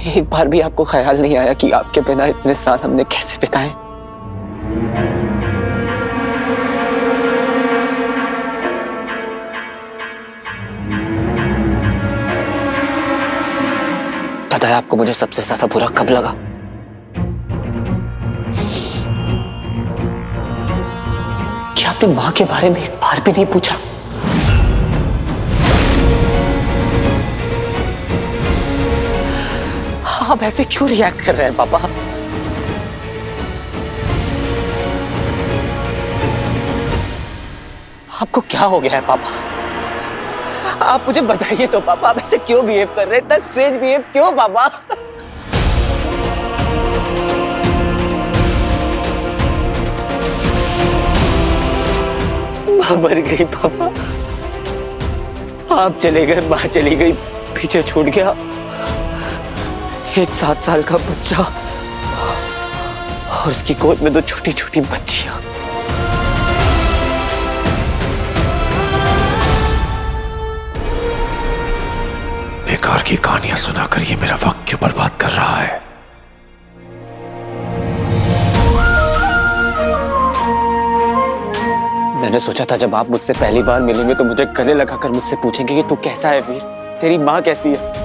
एक बार भी आपको ख्याल नहीं आया कि आपके बिना इतने साल हमने कैसे बिताए? पता है आपको मुझे सबसे ज्यादा बुरा कब लगा? कि आपने मां के बारे में एक बार भी नहीं पूछा। आप ऐसे क्यों रिएक्ट कर रहे हैं पापा? आपको क्या हो गया है पापा? आप मुझे बताइए तो पापा, आप ऐसे क्यों बिहेव कर रहे हैं? इतना स्ट्रेंज बिहेव क्यों पापा? मां मर गई पापा, आप चले गए, मां चली गई, पीछे छूट गया एक 7 साल का बच्चा और उसकी गोद में 2 छोटी छोटी बच्चियां। बेकार की कहानियां सुनाकर ये मेरा वक्त क्यों बर्बाद कर रहा है? मैंने सोचा था जब आप मुझसे पहली बार मिलेंगे तो मुझे गले लगाकर मुझसे पूछेंगे कि तू कैसा है वीर, तेरी माँ कैसी है।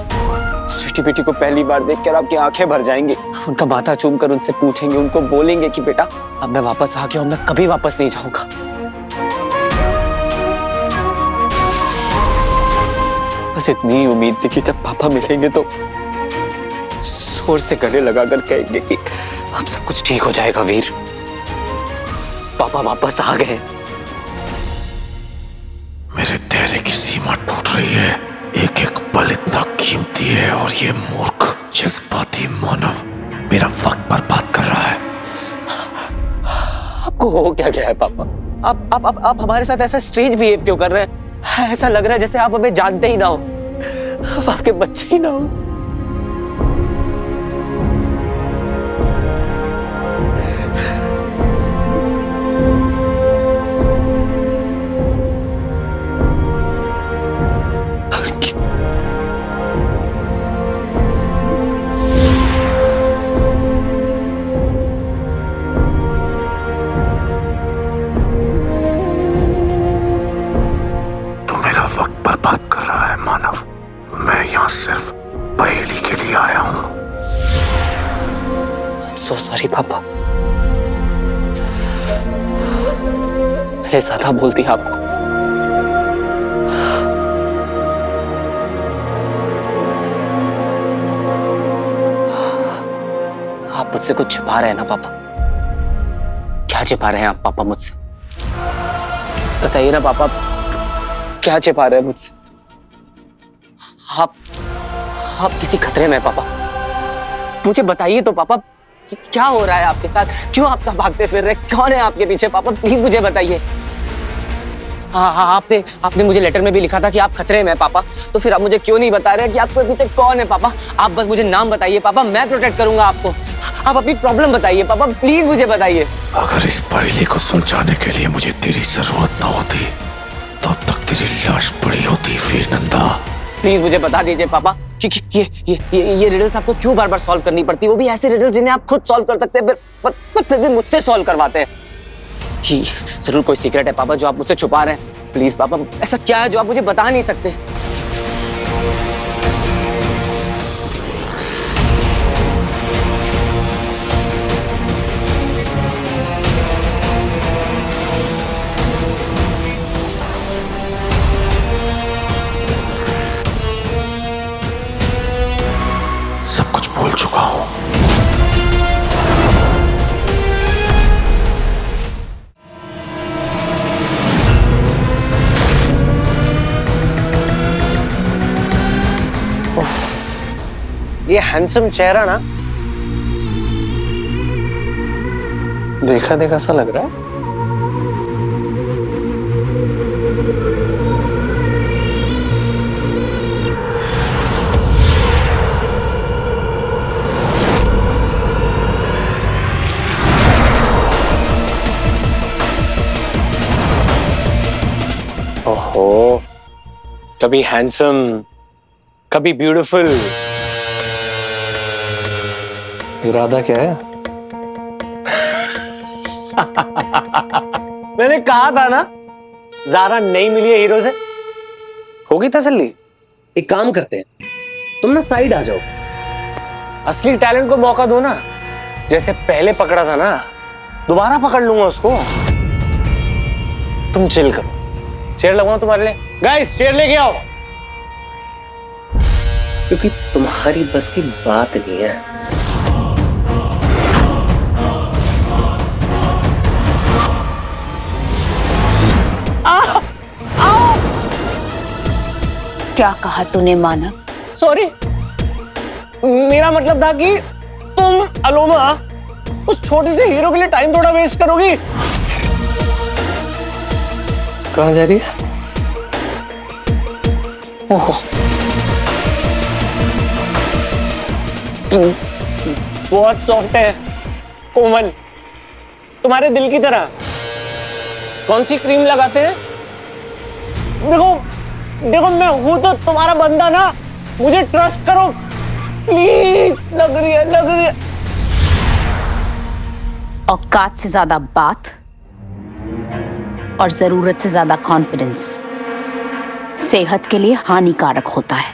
स्वीटी बेटी को पहली बार देखकर आपकी आंखें भर जाएंगी, उनका माथा चूमकर उनसे पूछेंगे, उनको बोलेंगे कि बेटा अब मैं वापस आ गया हूं, मैं कभी वापस नहीं जाऊंगा। बस इतनी उम्मीद थी कि जब पापा मिलेंगे तो जोर से गले लगाकर कहेंगे कि अब सब कुछ ठीक हो जाएगा वीर, पापा वापस आ गए। मेरे धैर्य की सीमा टूट रही है। एक एक पल इतना कीमती है और ये मूर्ख जज्बाती मानव मेरा वक्त बर्बाद कर रहा है। आपको हो क्या गया है पापा? आप हमारे साथ ऐसा स्ट्रेंज बिहेव क्यों कर रहे हैं? ऐसा लग रहा है जैसे आप हमें जानते ही ना हो, आप आपके बच्चे ही ना हो। वक्त बर्बाद कर रहा है मानव। मैं यहाँ सिर्फ पहेली के लिए आया हूँ। सो सॉरी पापा, मैंने ज्यादा बोल दिया आपको। आप मुझसे कुछ छिपा रहे हैं ना पापा? क्या छिपा रहे हैं आप पापा मुझसे? बताइए ना पापा, क्या छिपा रहे हैं मुझसे? आप किसी खतरे में पापा? मुझे बताइए तो पापा, क्या हो रहा है आपके साथ? क्यों आप भागते फिर रहे? कौन है आपके पीछे पापा? प्लीज मुझे बताइए। हाँ, आपने मुझे लेटर में भी लिखा था कि आप खतरे में हैं पापा, तो फिर आप मुझे क्यों नहीं बता रहे कि आपके पीछे कौन है पापा? आप बस मुझे नाम बताइए पापा, मैं प्रोटेक्ट करूंगा आपको। आप अपनी प्रॉब्लम बताइए पापा, प्लीज मुझे बताइए। अगर इस पहेली को सुलझाने के लिए मुझे तेरी जरूरत ना होती तो अब तक तेरी लाश पड़ी होती वीर नंदा। प्लीज मुझे बता दीजिए पापा कि ये रिडल्स आपको क्यों बार बार सॉल्व करनी पड़ती है? वो भी ऐसे रिडल्स जिन्हें आप खुद सॉल्व कर सकते हैं, पर फिर भी मुझसे सॉल्व करवाते हैं। कि जरूर कोई सीक्रेट है पापा जो आप मुझसे छुपा रहे हैं। प्लीज पापा, ऐसा क्या है जो आप मुझे बता नहीं सकते? सब कुछ भूल चुका हूं। ये हैंडसम चेहरा ना देखा देखा सा लग रहा है। ओहो, कभी हैंडसम, कभी ब्यूटीफुल, इरादा क्या है? मैंने कहा था ना, ज़ारा नहीं मिली है हीरो से। होगी तसल्ली। एक काम करते हैं, तुम ना साइड आ जाओ। असली टैलेंट को मौका दो ना, जैसे पहले पकड़ा था ना, दोबारा पकड़ लूंगा उसको। तुम चिल करो, चेयर लगवाऊं तुम्हारे लिए? गाइस चेयर लेके आओ। क्योंकि तुम्हारी बस की बात नहीं है। क्या कहा तूने मानव? सॉरी, मेरा मतलब था कि तुम अलोमा उस छोटे से हीरो के लिए टाइम थोड़ा वेस्ट करोगी। कहाँ जा रही है? ओहो, बहुत सॉफ्ट है, कोमल, तुम्हारे दिल की तरह। कौन सी क्रीम लगाते हैं? देखो देखो, मैं हूं तो तुम्हारा बंदा ना, मुझे ट्रस्ट करो प्लीज। लग रही है। औकात से ज्यादा बात और जरूरत से ज्यादा कॉन्फिडेंस सेहत के लिए हानिकारक होता है।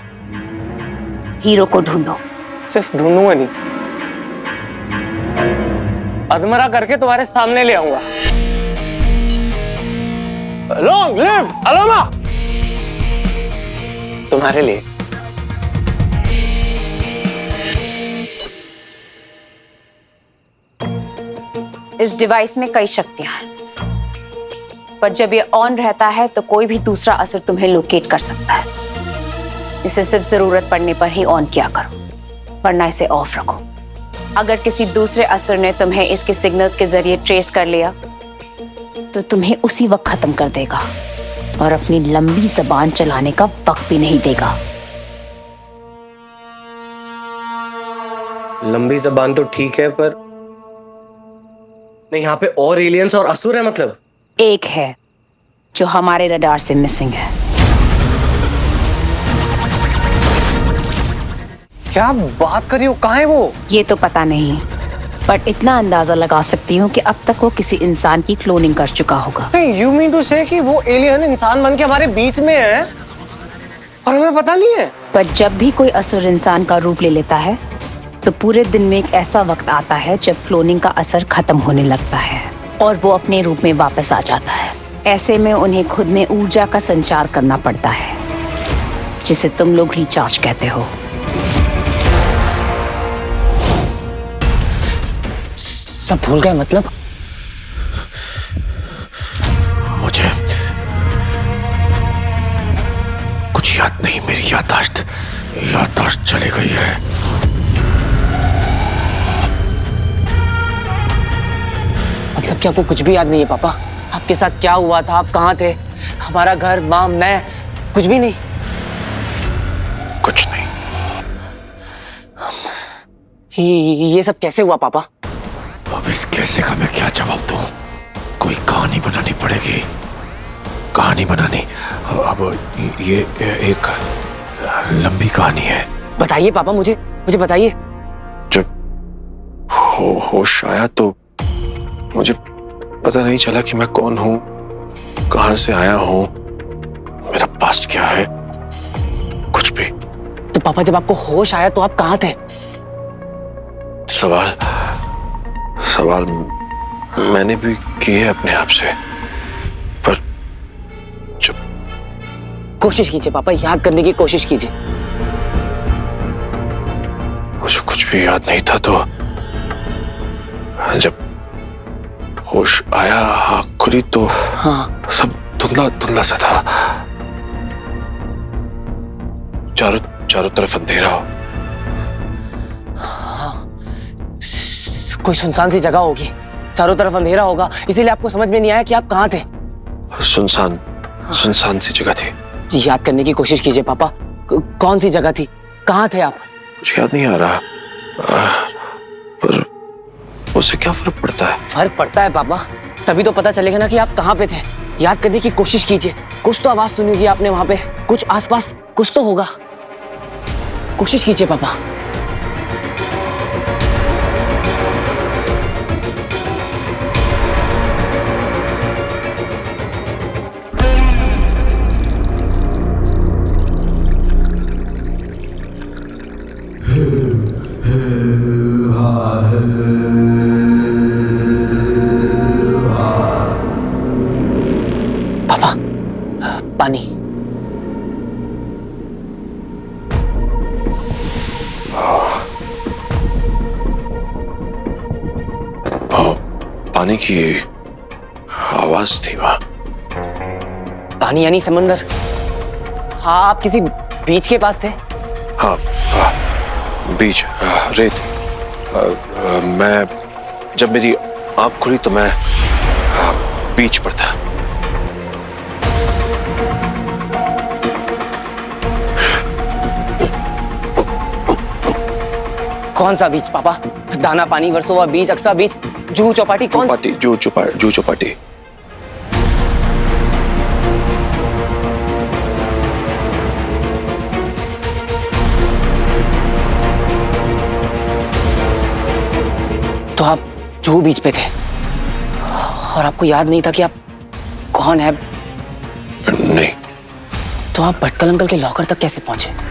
हीरो को ढूंढो। सिर्फ ढूंढूंगा नहीं, अधमरा करके तुम्हारे सामने ले आऊंगा। लॉन्ग लिव अलोमा, तुम्हारे लिए। इस डिवाइस में कई शक्तियां हैं, पर जब ये ऑन रहता है तो कोई भी दूसरा असर तुम्हें लोकेट कर सकता है। इसे सिर्फ जरूरत पड़ने पर ही ऑन किया करो, वरना इसे ऑफ रखो। अगर किसी दूसरे असर ने तुम्हें इसके सिग्नल्स के जरिए ट्रेस कर लिया तो तुम्हें उसी वक्त खत्म कर देगा और अपनी लंबी जबान चलाने का वक्त भी नहीं देगा। लंबी जबान तो ठीक है, पर नहीं, यहाँ पे और एलियंस और असुर है। मतलब एक है जो हमारे रडार से मिसिंग है। क्या बात कर रही हो? कहाँ है वो? ये तो पता नहीं, बट इतना अंदाजा लगा सकती हूँ कि अब तक वो किसी इंसान की क्लोनिंग कर चुका होगा। यू मीन टू से कि वो एलियन इंसान बन के हमारे बीच में है और हमें पता नहीं है? पर जब भी कोई असुर इंसान का रूप ले लेता है तो पूरे दिन में एक ऐसा वक्त आता है जब क्लोनिंग का असर खत्म होने लगता है और वो अपने रूप में वापस आ जाता है। ऐसे में उन्हें खुद में ऊर्जा का संचार करना पड़ता है, जिसे तुम लोग रिचार्ज कहते हो। सब भूल गए मतलब? मुझे कुछ याद नहीं, मेरी याददाश्त चली गई है। मतलब कि आपको कुछ भी याद नहीं है पापा? आपके साथ क्या हुआ था, आप कहाँ थे, हमारा घर, माँ, मैं, कुछ भी नहीं? कुछ नहीं। ये सब कैसे हुआ पापा? अब इस कैसे का मैं क्या जवाब दूं? कोई कहानी बनानी पड़ेगी, कहानी बनानी। अब ये एक लंबी कहानी है। बताइए पापा, मुझे बताइए। जब होश आया तो मुझे पता नहीं चला कि मैं कौन हूं, कहां से आया हूं, मेरा पास्ट क्या है, कुछ भी। तो पापा जब आपको होश आया तो आप कहाँ थे? सवाल मैंने भी किए अपने आप से, पर जब कोशिश कीजिए पापा, याद करने की कोशिश कीजिए। मुझे कुछ भी याद नहीं था, तो जब होश आया, आँख खुली तो हाँ, सब धुंधला धुंधला सा था। चारों तरफ अंधेरा हो। कोई सुनसान सी जगह होगी, चारों तरफ अंधेरा होगा, इसीलिए आपको समझ में नहीं आया कि आप कहाँ थे। सुनसान सी जगह थी। याद करने की कोशिश कीजिए पापा, कौन सी जगह थी, कहाँ थे आप? मुझे याद नहीं आ रहा, पर उससे क्या फर्क पड़ता है? फर्क पड़ता है पापा, तभी तो पता चलेगा ना कि आप कहाँ पे थे। याद करने की कोशिश कीजिए, कुछ तो आवाज सुनी होगी आपने वहां पे, कुछ आसपास कुछ तो होगा। कोशिश कीजिए पापा। पानी की आवाज थी वहां। पानी यानी समंदर? हाँ, आप किसी बीच के पास थे? हाँ, बीच, रेत। मैं जब मेरी आंख खुली तो मैं बीच पर था। कौन सा बीच पापा? दाना पानी, वर्सोवा बीच, अक्सा बीच, जूहू चौपाटी, कौन सा? जूहू चौपाटी। तो आप जूहू बीच पे थे और आपको याद नहीं था कि आप कौन है? नहीं। तो आप भटकल अंकल के लॉकर तक कैसे पहुंचे?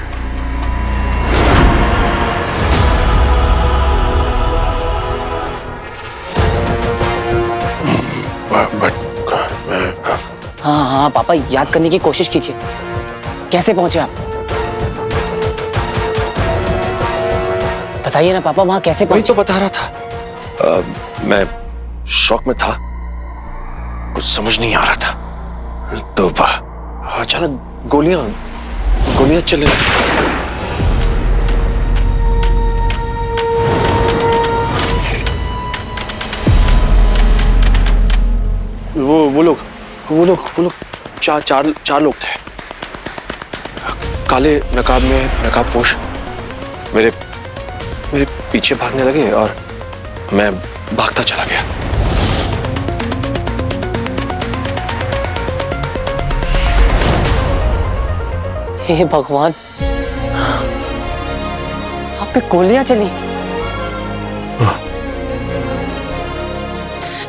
हाँ हाँ पापा, याद करने की कोशिश कीजिए। कैसे पहुंचे आप? बताइए ना पापा, वहां कैसे वही पहुंचे? तो बता रहा था। मैं शौक में था, कुछ समझ नहीं आ रहा था, तो अचानक गोलियां चलने लगी। वो लोग चार लोग थे, काले नकाब में नकाबपोश, मेरे पीछे भागने लगे और मैं भागता चला गया। हे भगवान, आप पे गोलियां चली?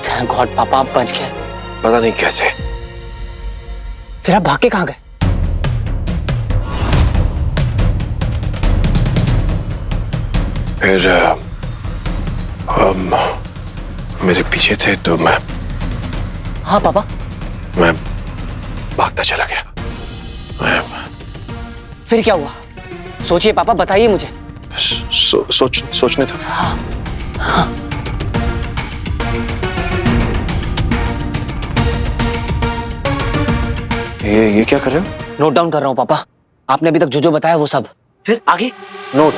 थैंक गॉड पापा, आप बच गए। पता नहीं कैसे। फिर आप भाग के कहां गए? फिर मेरे पीछे थे तो मैं हाँ पापा। भागता चला गया। फिर क्या हुआ? सोचिए पापा, बताइए मुझे। सोचने दो। ये क्या कर रहे हो? नोट डाउन कर रहा हूँ पापा, आपने अभी तक जो बताया वो सब। फिर आगे? नोट।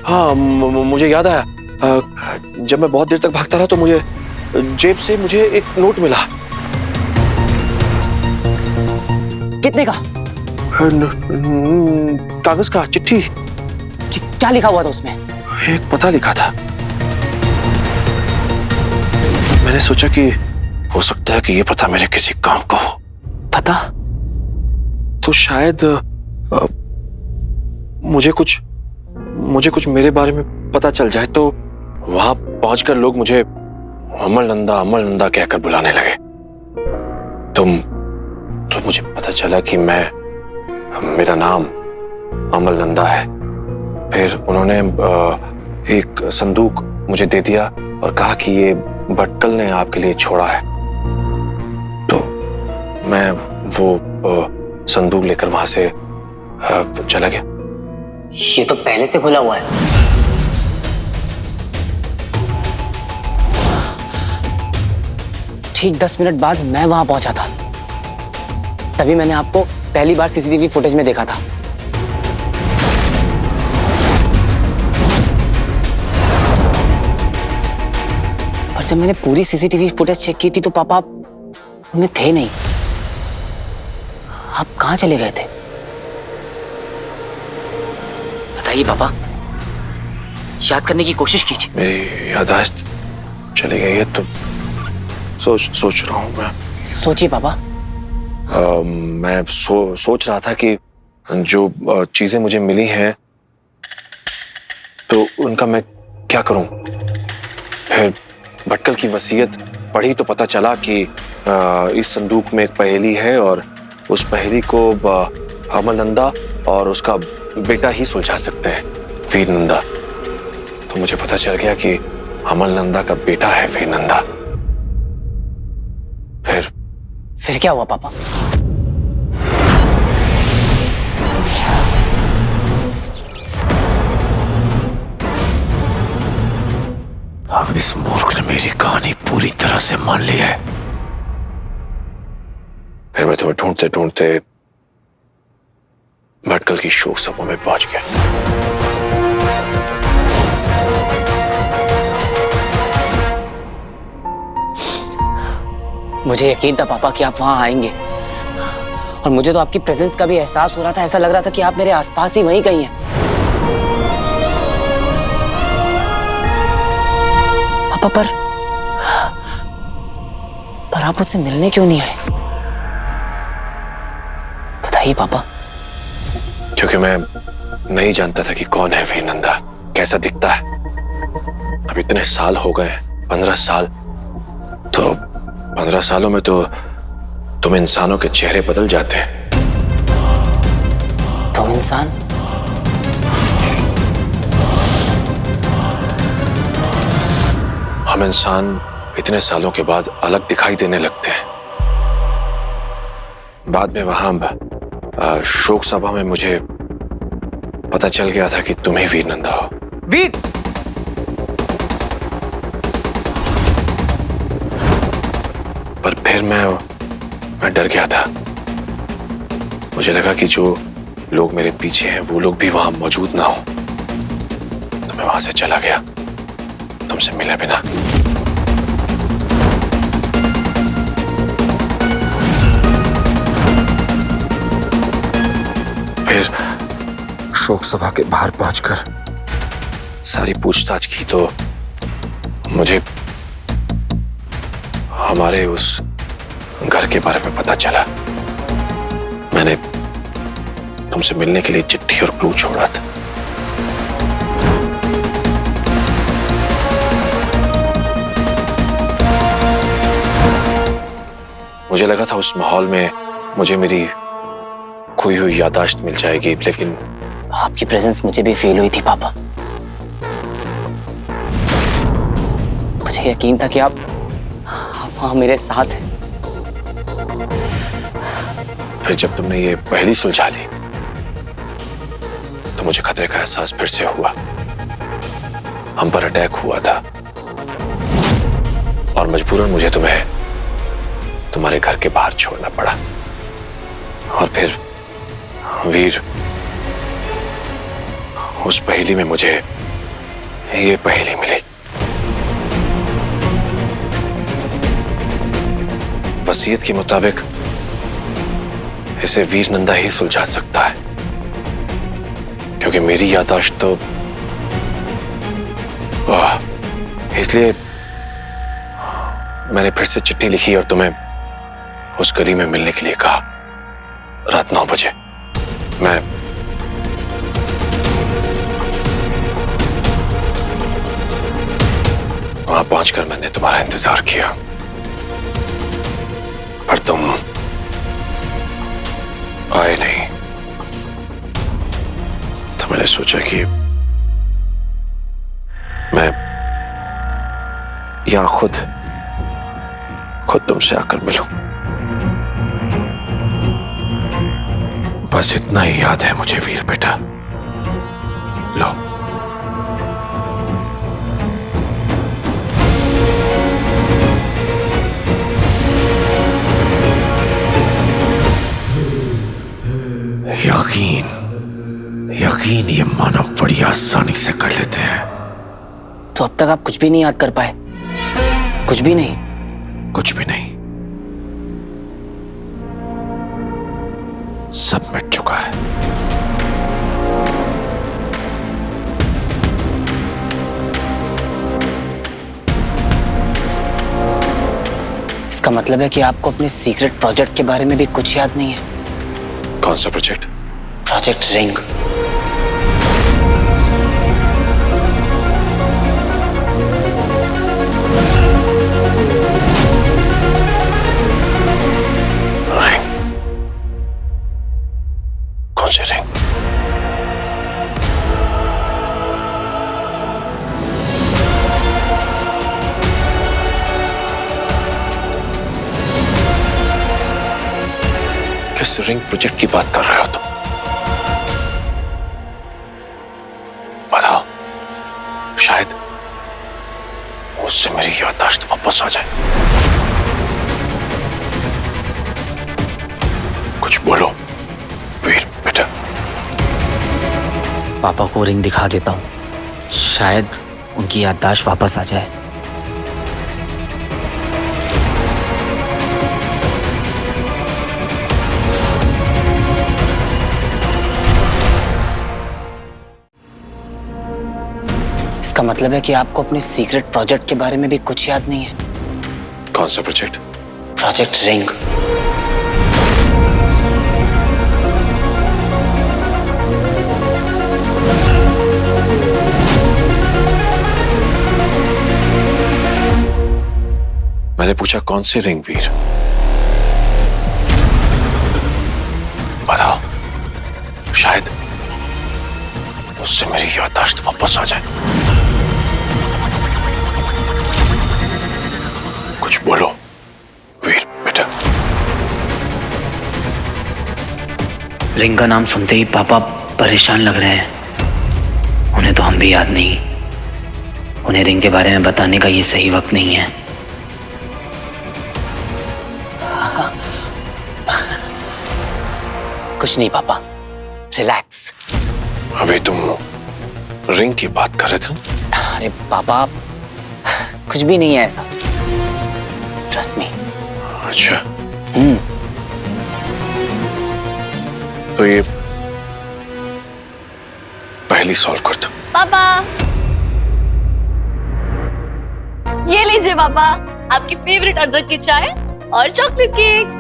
हाँ, मुझे याद आया। जब मैं बहुत देर तक भागता रहा तो मुझे जेब से एक नोट मिला। कितने का? कागज का, चिट्ठी। क्या लिखा हुआ था उसमें? एक पता लिखा था। मैंने सोचा कि हो सकता है कि ये पता मेरे किसी काम का हो। पता? तो शायद मुझे कुछ मेरे बारे में पता चल जाए, तो वहां पहुंचकर लोग मुझे अमल नंदा कहकर बुलाने लगे। तो मुझे पता चला कि मेरा नाम अमल नंदा है। फिर उन्होंने एक संदूक मुझे दे दिया और कहा कि ये भटकल ने आपके लिए छोड़ा है। तो मैं वो संदूक लेकर वहां से चला गया। ये तो पहले से खुला हुआ है। ठीक 10 मिनट बाद मैं वहां पहुंचा था, तभी मैंने आपको पहली बार सीसीटीवी फुटेज में देखा था। पर जब मैंने पूरी सीसीटीवी फुटेज चेक की थी तो पापा आप उनमें थे नहीं। आप कहां चले गए थे? बताइए पापा, याद करने की कोशिश कीजिए। मेरी याददाश्त चली गई है, तो सोच रहा हूँ मैं। सोचिए पापा। मैं सोच रहा था कि जो चीजें मुझे मिली हैं तो उनका मैं क्या करूं। फिर भटकल की वसीयत पढ़ी तो पता चला कि इस संदूक में एक पहेली है और उस पहेली को अमल नंदा और उसका बेटा ही सुलझा सकते हैं, वीर नंदा। तो मुझे पता चल गया कि अमल नंदा का बेटा है वीर नंदा। फिर क्या हुआ पापा? पूरी तरह से मान लिया है। फिर मैं तुम्हें ढूंढते ढूंढते भटकल की शोक सभा में पहुंच गया। मुझे यकीन था पापा कि आप वहां आएंगे, और मुझे तो आपकी प्रेजेंस का भी एहसास हो रहा था। ऐसा लग रहा था कि आप मेरे आसपास ही वहीं कहीं हैं। पापा पर आप मुझसे मिलने क्यों नहीं आए? बताइए पापा। क्योंकि मैं नहीं जानता था कि कौन है वीर नंदा, कैसा दिखता है। अब इतने साल हो गए, 15 साल। तो 15 सालों में तो तुम इंसानों के चेहरे बदल जाते हैं। तुम इंसान? हम इंसान इतने सालों के बाद अलग दिखाई देने लगते हैं। बाद में वहां शोक सभा में मुझे पता चल गया था कि तुम ही वीर नंदा हो। वीर? पर फिर मैं डर गया था। मुझे लगा कि जो लोग मेरे पीछे हैं वो लोग भी वहां मौजूद ना हो, तो मैं वहां से चला गया तुमसे मिले बिना। फिर शोक सभा के बाहर पहुंचकर सारी पूछताछ की तो मुझे हमारे उस घर के बारे में पता चला। मैंने तुमसे मिलने के लिए चिट्ठी और क्लू छोड़ा था। मुझे लगा था उस माहौल में मुझे मेरी खोई हुई याददाश्त मिल जाएगी, लेकिन आपकी प्रेजेंस मुझे भी फील हुई थी पापा। मुझे यकीन था कि आप वहां मेरे साथ हैं। फिर जब तुमने ये पहली सुलझा ली तो मुझे खतरे का एहसास फिर से हुआ। हम पर अटैक हुआ था और मजबूरन मुझे तुम्हें तुम्हारे घर के बाहर छोड़ना पड़ा। और फिर वीर, उस पहेली में मुझे ये पहेली मिली। वसीयत के मुताबिक इसे वीर नंदा ही सुलझा सकता है, क्योंकि मेरी याददाश्त तो इसलिए मैंने फिर से चिट्ठी लिखी और तुम्हें उस गली में मिलने के लिए कहा। रात 9 बजे मैं वहां पहुंचकर मैंने तुम्हारा इंतजार किया, पर तुम आए नहीं। तो मैंने सोचा कि मैं यहां खुद तुमसे आकर मिलूं। बस इतना ही याद है मुझे वीर बेटा। लो, यकीन ये मानव बड़ी आसानी से कर लेते हैं। तो अब तक आप कुछ भी नहीं याद कर पाए? कुछ भी नहीं? कुछ भी नहीं, सब मिट चुका है। इसका मतलब है कि आपको अपने सीक्रेट प्रोजेक्ट के बारे में भी कुछ याद नहीं है? कौन सा प्रोजेक्ट? Project ring. रिंग? कौन सी रिंग? किस रिंग प्रोजेक्ट की बात कर रहे हो तुम? बताओ, शायद उससे मेरी याददाश्त वापस वापस आ जाए। कुछ बोलो वीर बेटा। पापा को रिंग दिखा देता हूँ, शायद उनकी याददाश्त वापस आ जाए। इसका मतलब है कि आपको अपने सीक्रेट प्रोजेक्ट के बारे में भी कुछ याद नहीं है। कौन सा प्रोजेक्ट? Project ring. मैंने पूछा कौन सी रिंग वीर? बताओ, शायद उससे मेरी याददाश्त वापस आ जाए। कुछ बोलो वीर बेटा। रिंग का नाम सुनते ही पापा परेशान लग रहे हैं। उन्हें तो हम भी याद नहीं। उन्हें रिंग के बारे में बताने का ये सही वक्त नहीं है। कुछ नहीं पापा, रिलैक्स। अभी तुम रिंग की बात कर रहे थे? अरे पापा, कुछ भी नहीं है ऐसा, ट्रस्ट मी। अच्छा, तो ये पहली सॉल्व कर दो। पापा, ये लीजिए पापा, आपकी फेवरेट अदरक की चाय और चॉकलेट केक।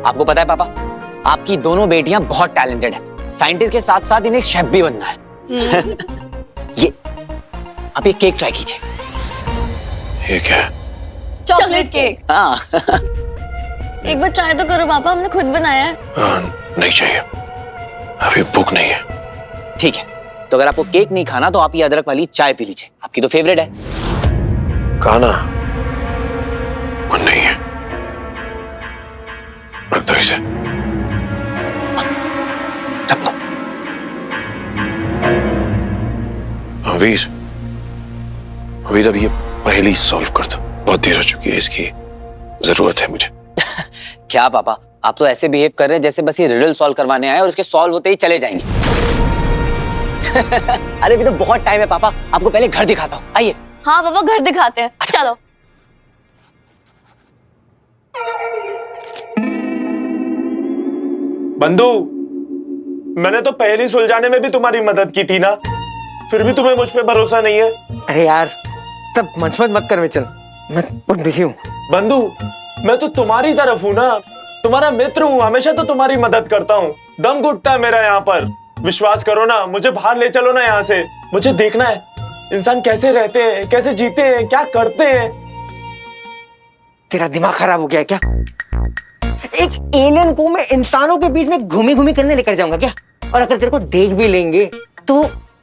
आपको पता है पापा, आपकी दोनों बेटियां बहुत टैलेंटेड हैं। साइंटिस्ट के साथ साथ इन्हें शेफ भी बनना है। ये आप ये केक ट्राई कीजिए। ये क्या है? Chocolate cake. हाँ। एक बार ट्राई तो करो पापा, हमने खुद बनाया है। नहीं चाहिए, अभी भूख नहीं है। ठीक है, तो अगर आपको केक नहीं खाना तो आप ये अदरक वाली चाय पी लीजिए, आपकी तो फेवरेट है। खाना मन नहीं है, रख दो इसे। रख दो। वीर, वीर अब ये पहली सॉल्व कर दो, बहुत देर हो चुकी है, इसकी जरूरत है मुझे। क्या पापा, आप तो ऐसे बिहेव कर रहे हैं जैसे बस ये रिडल सॉल्व करवाने आए और उसके सॉल्व होते ही चले जाएंगे। अरे अभी तो बहुत टाइम है पापा, आपको पहले घर दिखाता हूँ, आइए। हाँ पापा, घर दिखाते हैं, चलो। बंधु, मैंने तो पहली सुलझाने में भी तुम्हारी मदद की थी ना, फिर भी तुम्हें मुझ पे भरोसा नहीं है। अरे यार, तब मंचमत मत कर विचल, मैं बहुत बिजी हूँ। बंधु, मैं तो तुम्हारी तरफ हूँ ना, तुम्हारा मित्र हूँ, हमेशा तो तुम्हारी मदद करता हूँ। दम घुटता है मेरा यहाँ पर, विश्वास करो ना, मुझे बाहर ले चलो ना यहाँ से। मुझे देखना है इंसान कैसे रहते हैं, कैसे जीते हैं, क्या करते हैं। तेरा दिमाग खराब हो गया है क्या? एक एलियन को मैं इंसानों के बीच में घूमी घूमी करने लेकर जाऊंगा क्या? और अगर तेरे को देख भी लेंगे तो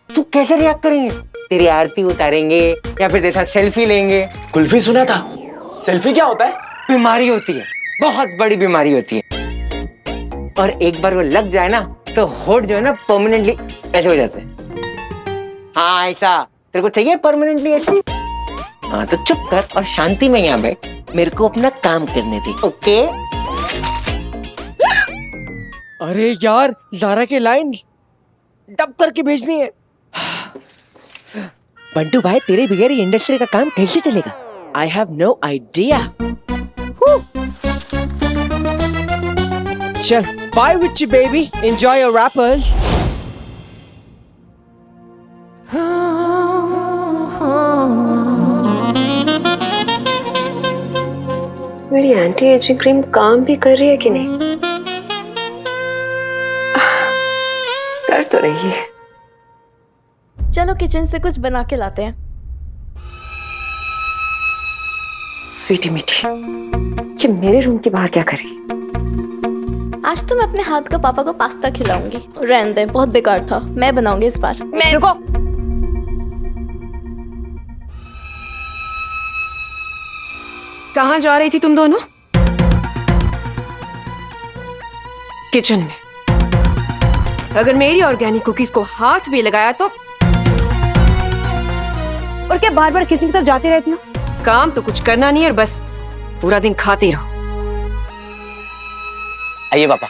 तू कैसे रिएक्ट करेंगे? तेरी आरती उतारेंगे या फिर तेरे साथ सेल्फी लेंगे? कुल्फी सुना था, सेल्फी क्या होता है? बीमारी होती है, बहुत बड़ी बीमारी होती है, और एक बार वो लग जाए ना तो होठ जो है ना परमानेंटली ऐसे हो जाते हैं। हाँ ऐसा तेरे को चाहिए परमानेंटली ऐसे? हाँ तो चुप कर और शांति में यहाँ बैठ, मेरे को अपना काम करने दे, ओके? अरे यार, ज़ारा के लाइन डब करके भेजनी है। बंटू भाई, तेरे बगैर ये इंडस्ट्री का काम कैसे चलेगा? I have no idea. चल, bye with you baby. Enjoy your rappers. मेरी एंटी एजिंग क्रीम काम भी कर रही है कि नहीं? कर तो रही है। चलो किचन से कुछ बना के लाते हैं। स्वीटी मीठी, ये मेरे रूम के बाहर क्या करी? आज तो मैं अपने हाथ का पापा को पास्ता खिलाऊंगी। रहने दे, बहुत बेकार था, मैं बनाऊंगी इस बार। मैं रुको, कहाँ जा रही थी तुम दोनों? किचन में। अगर मेरी ऑर्गेनिक कुकीज को हाथ भी लगाया तो। और क्या बार बार किचन की तरफ जाती रहती हो? काम तो कुछ करना नहीं है और बस पूरा दिन खाती रहो। आइए पापा।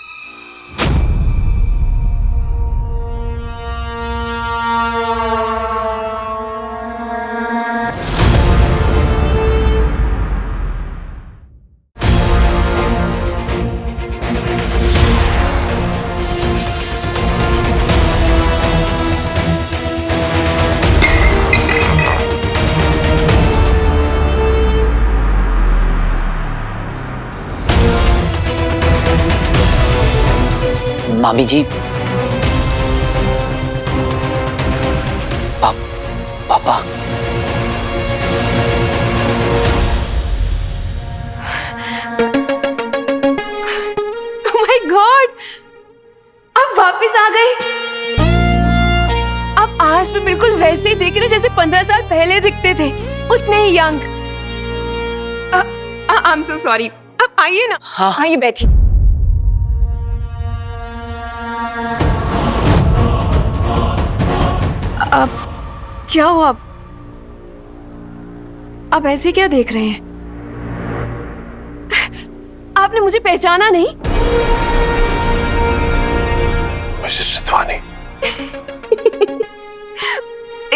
मामी जी, पापा। Oh my God! आप वापस आ गए। आप आज भी बिल्कुल वैसे ही दिख रहे जैसे 15 साल पहले दिखते थे, उतने ही young. I am so sorry. आप आइए ना। हाँ। आइए बैठिए। अब क्या हुआ? आप ऐसे क्या देख रहे हैं? आपने मुझे पहचाना नहीं? मिसेस रितवानी।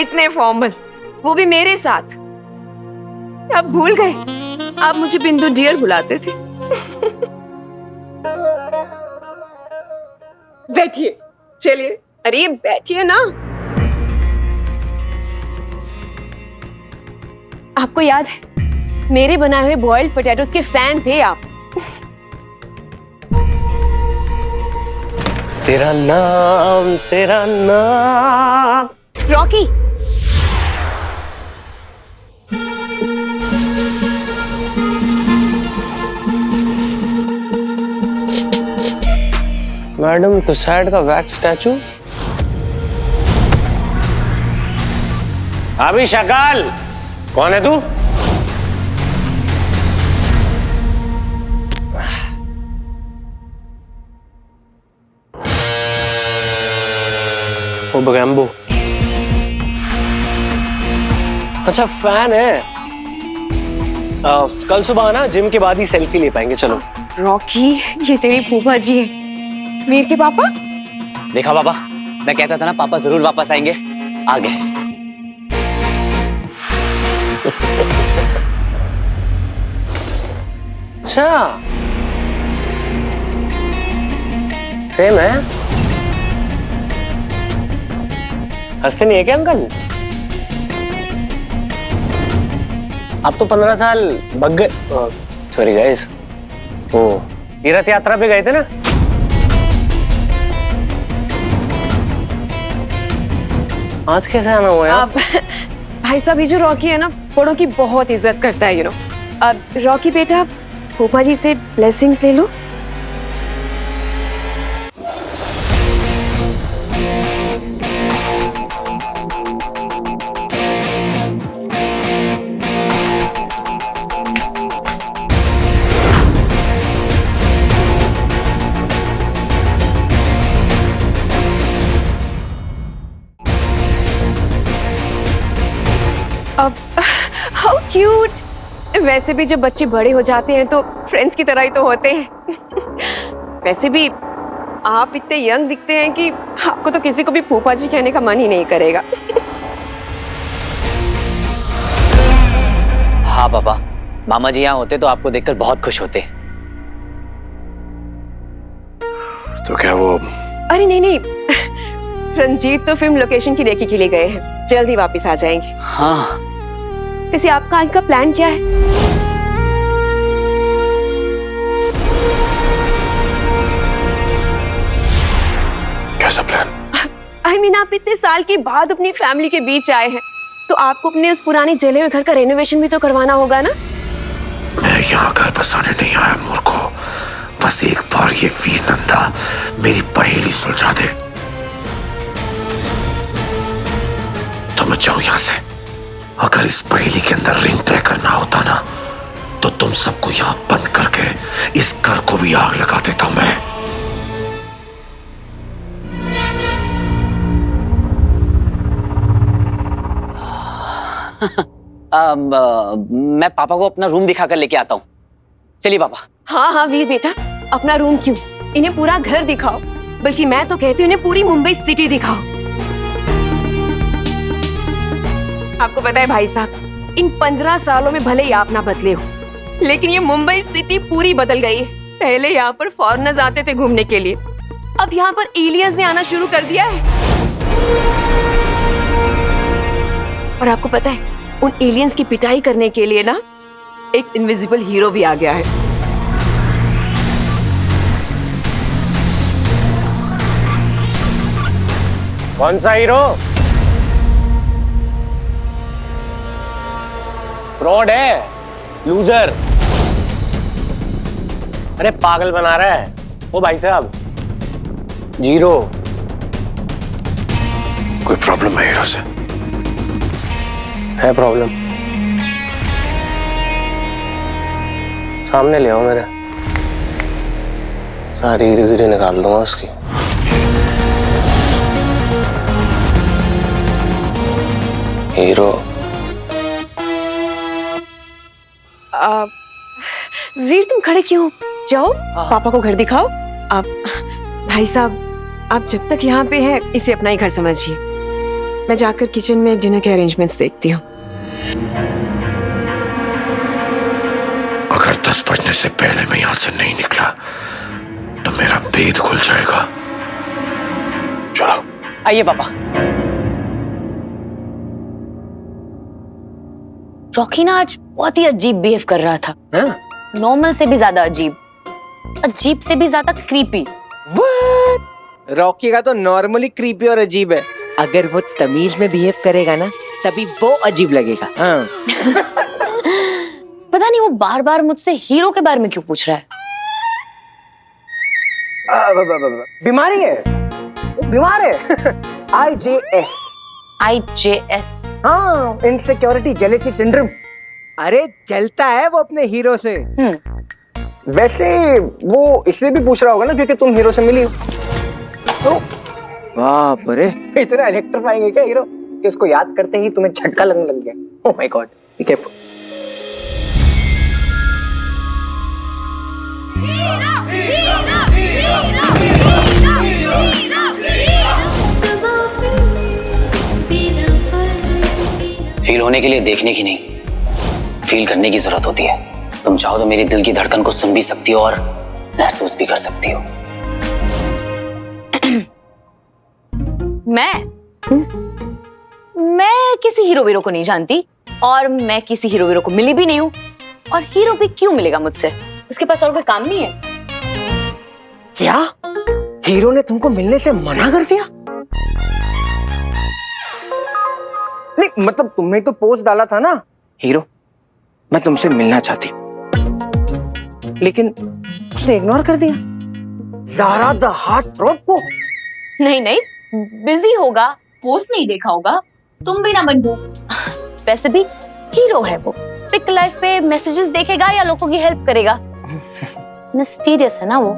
इतने फॉर्मल, वो भी मेरे साथ। आप भूल गए? आप मुझे बिंदु डियर बुलाते थे। बैठिए, चलिए। अरे बैठिए ना। आपको याद है, मेरे बनाए हुए बॉइल्ड पोटैटोज के फैन थे आप। तेरा नाम, तेरा नाम। रॉकी। मैडम तुसाइड का वैक्स स्टैचू। अभी शकाल, कौन है तू? ओ बगैम्बो। अच्छा फैन है। कल सुबह ना जिम के बाद ही सेल्फी ले पाएंगे। चलो। रॉकी, ये तेरी फूफा जी है, वीर के पापा। देखा पापा, मैं कहता था ना पापा जरूर वापस आएंगे। आ गए। अच्छा, सेम है। हंसते नहीं है क्या अंकल? आप तो 15 साल भग गए। सॉरी गाइस, वो तीर्थ यात्रा पे गए थे ना। आज कैसे आना हुआ है? अब भाई साहब, ये जो रॉकी है ना, बड़ों की बहुत इज्जत करता है, अब रॉकी बेटा, फूफा जी से ब्लेसिंग्स ले लो। अब हाउ क्यूट। वैसे भी जब बच्चे बड़े हो जाते हैं तो फ्रेंड्स की तरह ही तो होते हैं। वैसे भी आप इतने यंग दिखते हैं कि आपको तो किसी को भी फूफा जी कहने का मन ही नहीं करेगा। हाँ पापा, मामा जी यहाँ होते तो आपको देखकर बहुत खुश होते। तो क्या वो? अरे नहीं नहीं, रंजीत तो फिल्म लोकेशन की रेकी के लिए गए हैं, जल्दी वापस आ जाएंगे। हाँ। वैसे आपका आज का प्लान क्या है? कैसा प्लान? आई मीन, आप इतने साल के बाद अपनी फैमिली के बीच आए हैं, तो आपको अपने उस पुराने जले हुए घर का रेनोवेशन भी तो करवाना होगा ना? मैं यहाँ घर बसाने नहीं आया मूर्खो। बस एक बार ये वीर नंदा मेरी पहेली सुलझा दे तो मैं जाऊं यहाँ से। अगर इस पहेली के अंदर रिंग तय करना होता ना, तो तुम सबको यहाँ बंद करके इस घर को भी आग लगा देता मैं। मैं पापा को अपना रूम दिखा कर लेके आता हूँ। चलिए पापा। हाँ हाँ वीर बेटा, अपना रूम क्यों, इन्हें पूरा घर दिखाओ, बल्कि मैं तो कहती हूँ इन्हें पूरी मुंबई सिटी दिखाओ। आपको पता है भाई साहब, इन 15 सालों में भले ही आप ना बदले हो, लेकिन ये मुंबई सिटी पूरी बदल गई है। पहले यहाँ पर फॉरेनर्स आते थे घूमने के लिए, अब यहाँ पर एलियंस ने आना शुरू कर दिया है। और आपको पता है, उन एलियंस की पिटाई करने के लिए ना एक इनविजिबल हीरो भी आ गया है। कौन सा हीरो? फ्रॉड है, लूजर। अरे पागल बना रहा है वो भाई साहब, जीरो। कोई प्रॉब्लम है हीरो से? है प्रॉब्लम, सामने ले आओ मेरे, सारी हीरोगिरी निकाल दूंगा उसकी। हीरो। वीर तुम खड़े क्यों हो? जाओ पापा को घर दिखाओ। आप भाई साहब, आप जब तक यहाँ पे हैं इसे अपना ही घर समझिए। मैं जाकर किचन में डिनर के अरेंजमेंट्स देखती हूँ। अगर 10 बजने से पहले मैं यहां से नहीं निकला तो मेरा भेद खुल जाएगा। चलो। आइए पापा। रॉकी ना आज बहुत ही अजीब बिहेव कर रहा था। नॉर्मल से भी ज्यादा अजीब, अजीब से भी ज्यादा क्रीपी। रॉकी का तो नॉर्मली क्रीपी और अजीब है, अगर वो तमीज में बिहेव करेगा ना तभी वो अजीब लगेगा। हाँ। पता नहीं वो बार बार मुझसे हीरो के बारे में क्यों पूछ रहा है। बीमारी है, वो बीमार है। IJS। IJS? हाँ, इनसिक्योरिटी जेलेसी सिंड्रोम। अरे जलता है वो अपने हीरो से। वैसे वो इसलिए भी पूछ रहा होगा ना क्योंकि तुम हीरो से मिली हो। तो बाप रे, इतना इलेक्ट्रीफाइंग है क्या हीरो कि उसको याद करते ही तुम्हें झटका लगने लग गया। Oh my God, be careful. Feel होने के लिए देखने की नहीं, फील करने की जरूरत होती है। तुम चाहो तो मेरी दिल की धड़कन को सुन भी सकती हो और महसूस भी कर सकती हो। मैं किसी हीरो वीरो को नहीं जानती और मैं किसी हीरो वीरो को मिली भी नहीं हूँ। और हीरो भी क्यों मिलेगा मुझसे, उसके पास और कोई काम नहीं है। क्या हीरो ने तुमको मिलने से मना कर दिया? नहीं मतलब तुमने तो पोस्ट डाला था ना, हीरो मैं तुमसे मिलना चाहती, लेकिन उसने इग्नोर कर दिया। ज़ारा द हार्ट थ्रोट को। नहीं नहीं, बिजी होगा, पोस्ट नहीं देखा होगा। तुम भी ना बन जाओ। वैसे भी हीरो है वो, पिक लाइफ पे मैसेजेस देखेगा या लोगों की हेल्प करेगा। मिस्टीरियस है ना वो,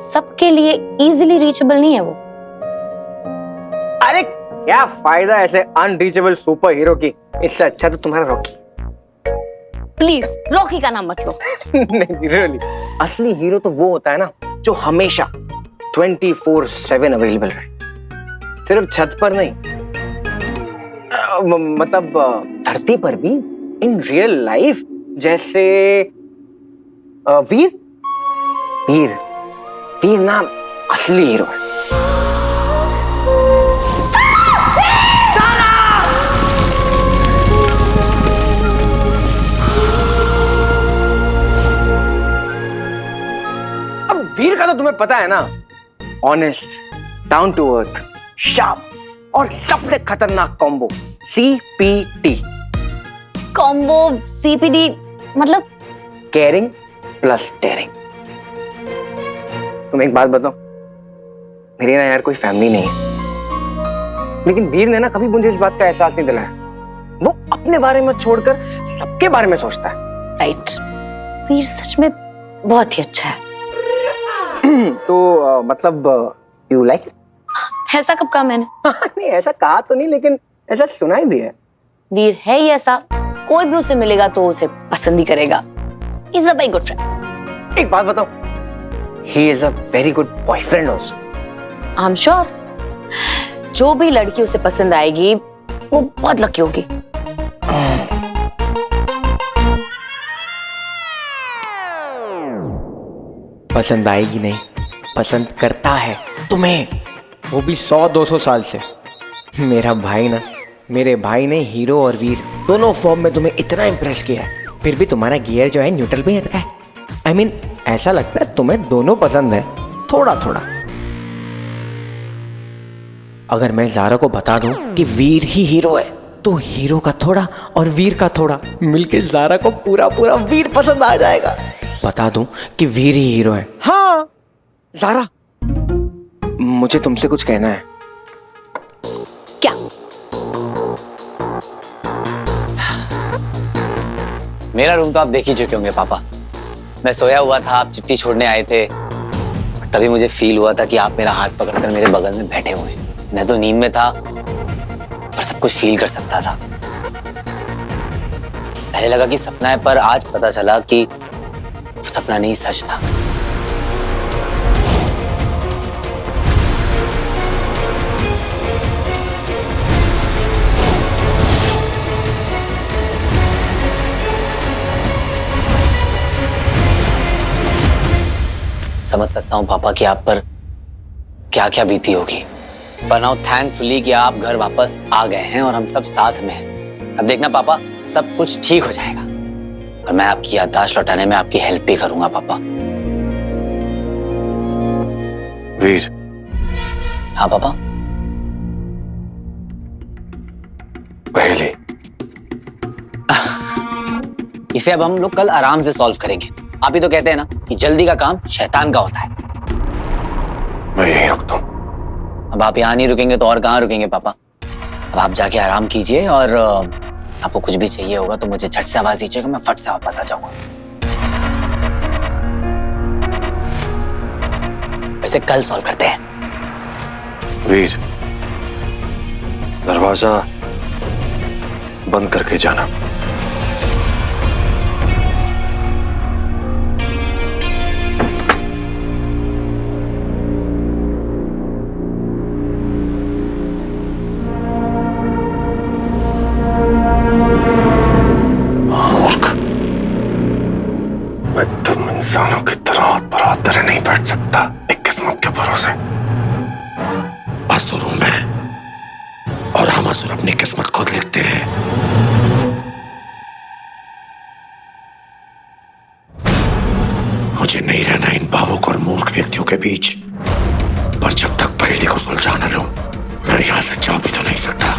सबके लिए इजीली रीचेबल नहीं है वो। अरे क्या फायदा ऐसे अनरीचेबल सुपर हीरो की, इससे अच्छा तो तुम्हारा रॉकी। प्लीज रॉकी का नाम मत लो। नहीं रियली, असली हीरो तो वो होता है ना जो हमेशा 24/7 अवेलेबल रहे, सिर्फ छत पर नहीं, मतलब धरती पर भी, इन रियल लाइफ। जैसे वीर वीर वीर नाम असली हीरो है। वीर का तो तुम्हें पता है ना, honest, down to earth, sharp और सबसे खतरनाक कॉम्बो CPT। कॉम्बो CPD मतलब? Caring plus daring. तुम एक बात बताओ, मेरी ना यार कोई फैमिली नहीं है, लेकिन वीर ने ना कभी मुझे इस बात का एहसास नहीं दिलाया। वो अपने बारे में छोड़कर सबके बारे में सोचता है। राइट, वीर सच में बहुत ही अच्छा है। तो मतलब यू लाइक? ऐसा कब कहा मैंने? नहीं ऐसा कहा तो नहीं, लेकिन ऐसा सुनाई दिया। वीर है ही ऐसा, कोई भी उसे मिलेगा तो उसे पसंद ही करेगा। Is a very good friend. एक बात बताओ, he is a very good boyfriend also. I am sure जो भी लड़की उसे पसंद आएगी वो बहुत लकी होगी। पसंद आएगी नहीं, पसंद करता है तुम्हें, वो भी 100-200 साल से। मेरे भाई ने हीरो और वीर दोनों फॉर्म में तुम्हें इतना इम्प्रेस किया है, फिर भी तुम्हारा गियर जो है न्यूट्रल पे अटका है। आई मीन ऐसा लगता है तुम्हें दोनों पसंद है, थोड़ा थोड़ा। अगर मैं ज़ारा को बता दूं कि वीर ही हीरो है, तो हीरो का थोड़ा और वीर का थोड़ा मिलके ज़ारा को पूरा पूरा वीर पसंद आ जाएगा। बता दूं कि वीर ही हीरो है। हाँ ज़ारा, मुझे तुमसे कुछ कहना है। क्या? मेरा रूम तो आप देख ही चुके होंगे पापा। मैं सोया हुआ था, आप चिट्ठी छोड़ने आए थे, तभी मुझे फील हुआ था कि आप मेरा हाथ पकड़कर मेरे बगल में बैठे हुए हैं। मैं तो नींद में था पर सब कुछ फील कर सकता था। पहले लगा कि सपना है, पर आज पता चला कि सपना नहीं, सच था। समझ सकता हूं पापा कि आप पर क्या क्या बीती होगी, पर नाउ थैंकफुली कि आप घर वापस आ गए हैं और हम सब साथ में हैं। अब देखना पापा, सब कुछ ठीक हो जाएगा और मैं आपकी याददाश्त लौटाने में आपकी हेल्प भी करूंगा पापा। वीर, हाँ पापा। पहले इसे अब हम लोग कल आराम से सॉल्व करेंगे। आप ही तो कहते हैं ना कि जल्दी का काम शैतान का होता है। मैं यहीं रुकता हूं। अब आप यहाँ नहीं रुकेंगे तो और कहाँ रुकेंगे पापा। अब आप जाके आराम कीजिए और आपको कुछ भी चाहिए होगा तो मुझे झट से आवाज दीजिएगा, मैं फट से वापस आ जाऊंगा। वैसे कल सॉल्व करते हैं। वीर, दरवाजा बंद करके जाना। इंसानों की तरह हाथ पर हाथ धरे नहीं बैठ सकता एक किस्मत के भरोसे। असुर हूं मैं और हम असुर अपनी किस्मत खुद लिखते हैं। मुझे नहीं रहना इन भावुक और मूर्ख व्यक्तियों के बीच, पर जब तक पहेली को सुलझा न लूं, मैं यहां से जा भी तो नहीं सकता।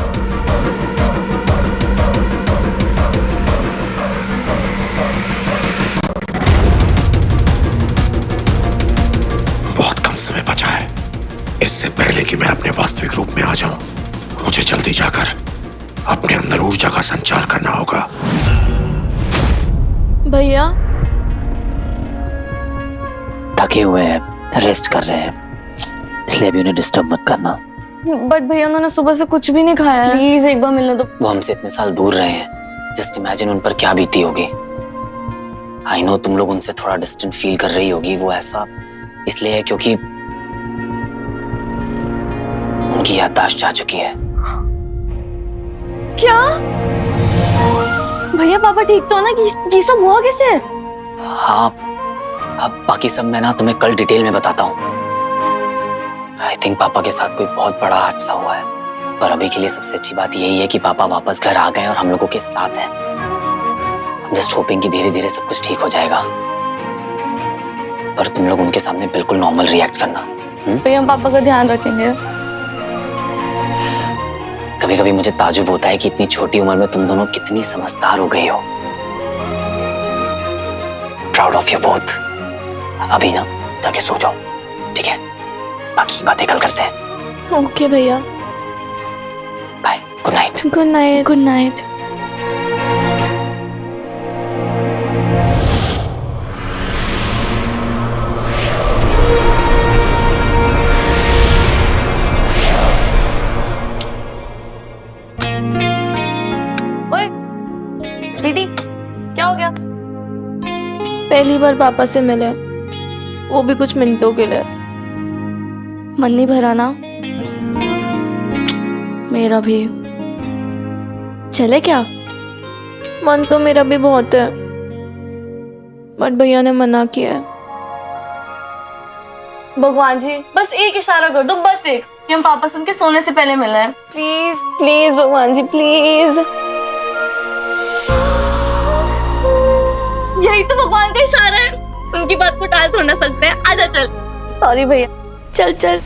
समय बचा है, इससे पहले कि मैं अपने वास्तविक रूप में आ जाऊं, मुझे जल्दी जाकर अपने अंदर ऊर्जा का संचार करना होगा। भैया थके हुए हैं, रेस्ट कर रहे हैं, इसलिए अभी उन्हें डिस्टर्ब मत करना। बट भैया उन्होंने सुबह से कुछ भी नहीं खाया है, प्लीज एक बार मिलने दो। वो हमसे इतने साल दूर रहे हैं, जस्ट इमेजिन उन पर क्या बीती होगी। आई नो तुम लोग उनसे थोड़ा डिस्टेंट फील कर रही होगी, वो ऐसा इसलिए है क्योंकि उनकी याददाश्त जा चुकी है। क्या भैया, पापा ठीक तो है ना? ये सब हुआ कैसे? हाँ, अब बाकी सब मैं ना तुम्हें कल डिटेल में बताता हूँ। आई थिंक पापा के साथ कोई बहुत बड़ा हादसा हुआ है, पर अभी के लिए सबसे अच्छी बात यही है कि पापा वापस घर आ गए और हम लोगों के साथ हैं। जस्ट होपिंग कि धीरे धीरे सब कुछ ठीक हो जाएगा, पर तुम लोग उनके सामने बिल्कुल नॉर्मल रिएक्ट करना। भैया हम पापा का ध्यान रखेंगे। कभी कभी मुझे ताजुब होता है कि इतनी छोटी उम्र में तुम दोनों कितनी समझदार हो गई हो। Proud of you both. अभी ना जाके सो जाओ, ठीक है? बाकी बातें कल करते हैं। ओके भैया, bye, good night. Good night. Good night. पहली बार पापा से मिले, वो भी कुछ मिनटों के लिए। मन नहीं भरा ना? मेरा भी। चले क्या? मन तो मेरा भी बहुत है, बट भैया ने मना किया है। भगवान जी बस एक इशारा कर दो, बस एक, कि हम पापा से उनके सोने से पहले मिले हैं। प्लीज प्लीज भगवान जी प्लीज। यही तो भगवान का इशारा है, उनकी बात को टाल थोड़ा ना सकते हैं। आजा चल। सॉरी भैया, चल चल।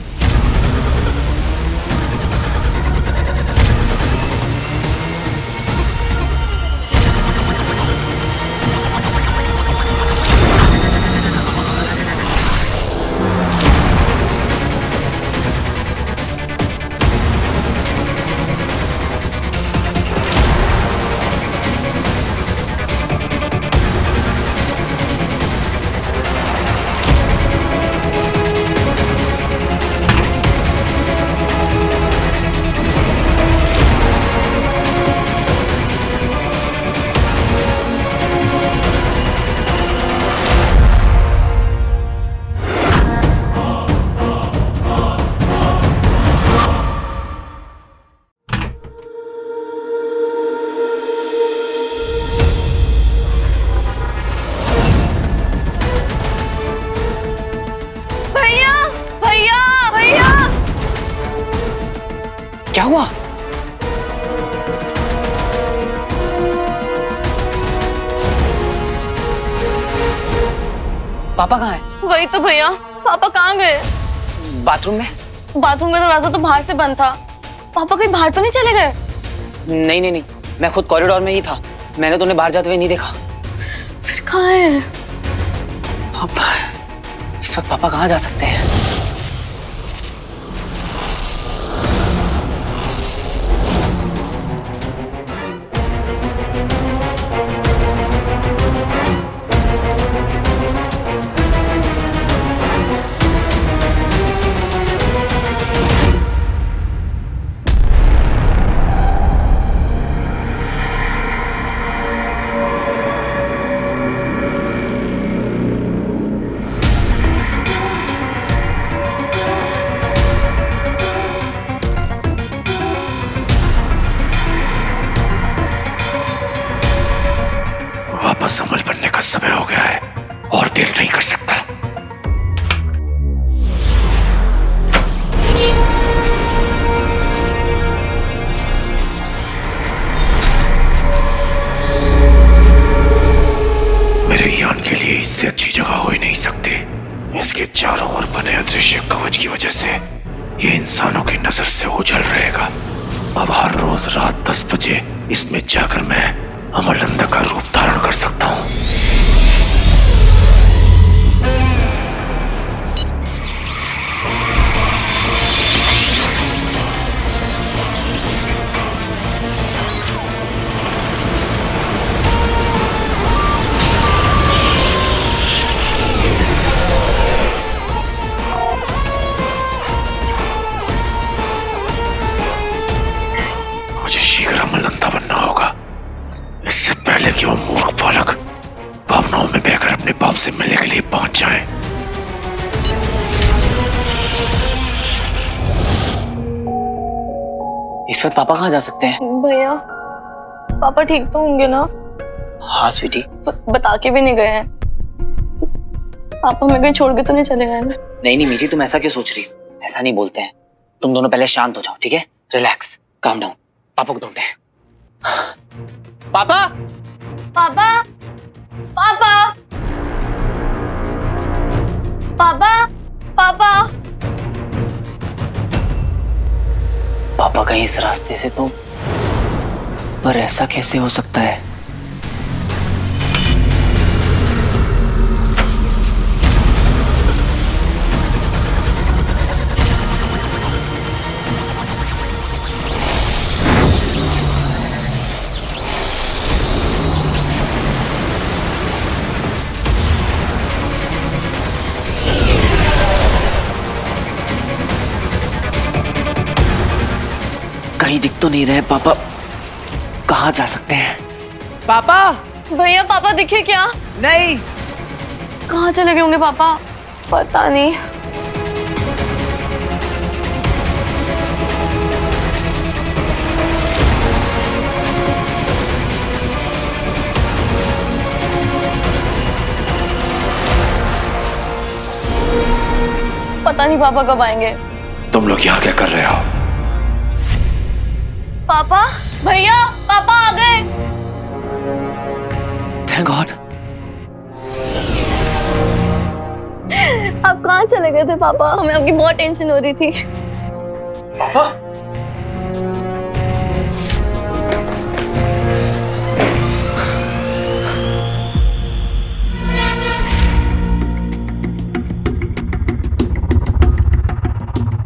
क्या हुआ? पापा कहाँ है? वही तो भैया, पापा कहाँ गए? बाथरूम में। बाथरूम का दरवाजा तो बाहर से बंद था। पापा कहीं बाहर तो नहीं चले गए? नहीं नहीं नहीं, मैं खुद कॉरिडोर में ही था, मैंने तो उन्हें बाहर जाते हुए नहीं देखा। फिर कहाँ है? पापा, इस वक्त पापा कहाँ जा सकते हैं? वापस अमल बनने का समय हो गया है और देर नहीं कर सकता। मेरे यान के लिए इससे अच्छी जगह हो ही नहीं सकती। इसके चारों ओर बने अदृश्य कवच की वजह से ये इंसानों की नजर से ओझल रहेगा। अब हर रोज रात 10 बजे इसमें जाकर मैं अमरनंदा का रूप धारण कर सकता हूँ। मुझे शीघ्र अमरनंदा बनना होगा, इससे पहले कि वो मूर्ख बालक भावनाओं में बहकर अपने बाप से मिलने के लिए पहुंच जाए। इस वक्त पापा कहाँ जा सकते हैं? भैया, पापा ठीक तो होंगे ना? हाँ स्वीटी। बता के भी नहीं गए हैं। पापा हमें कहीं छोड़ के तो नहीं चले गए ना? नहीं नहीं मीठी, तुम ऐसा क्यों सोच रही हो? ऐसा नहीं बोलते हैं। तुम दोनों पहले शांत हो जाओ, ठीक है? Relax, calm down. पापा को ढूंढते हैं। पापा, पापा, पापा, पापा, पापा। पापा कहीं इस रास्ते से तो, पर ऐसा कैसे हो सकता है? कहीं दिख तो नहीं रहे पापा, कहाँ जा सकते हैं? पापा! भैया पापा दिखे क्या? नहीं, कहाँ चले गए होंगे पापा? पता नहीं। पता नहीं पापा कब आएंगे। तुम लोग यहाँ क्या कर रहे हो? पापा, भैया, पापा आ गए। Thank God. आप कहाँ चले गए थे पापा? हमें आपकी बहुत टेंशन हो रही थी। पापा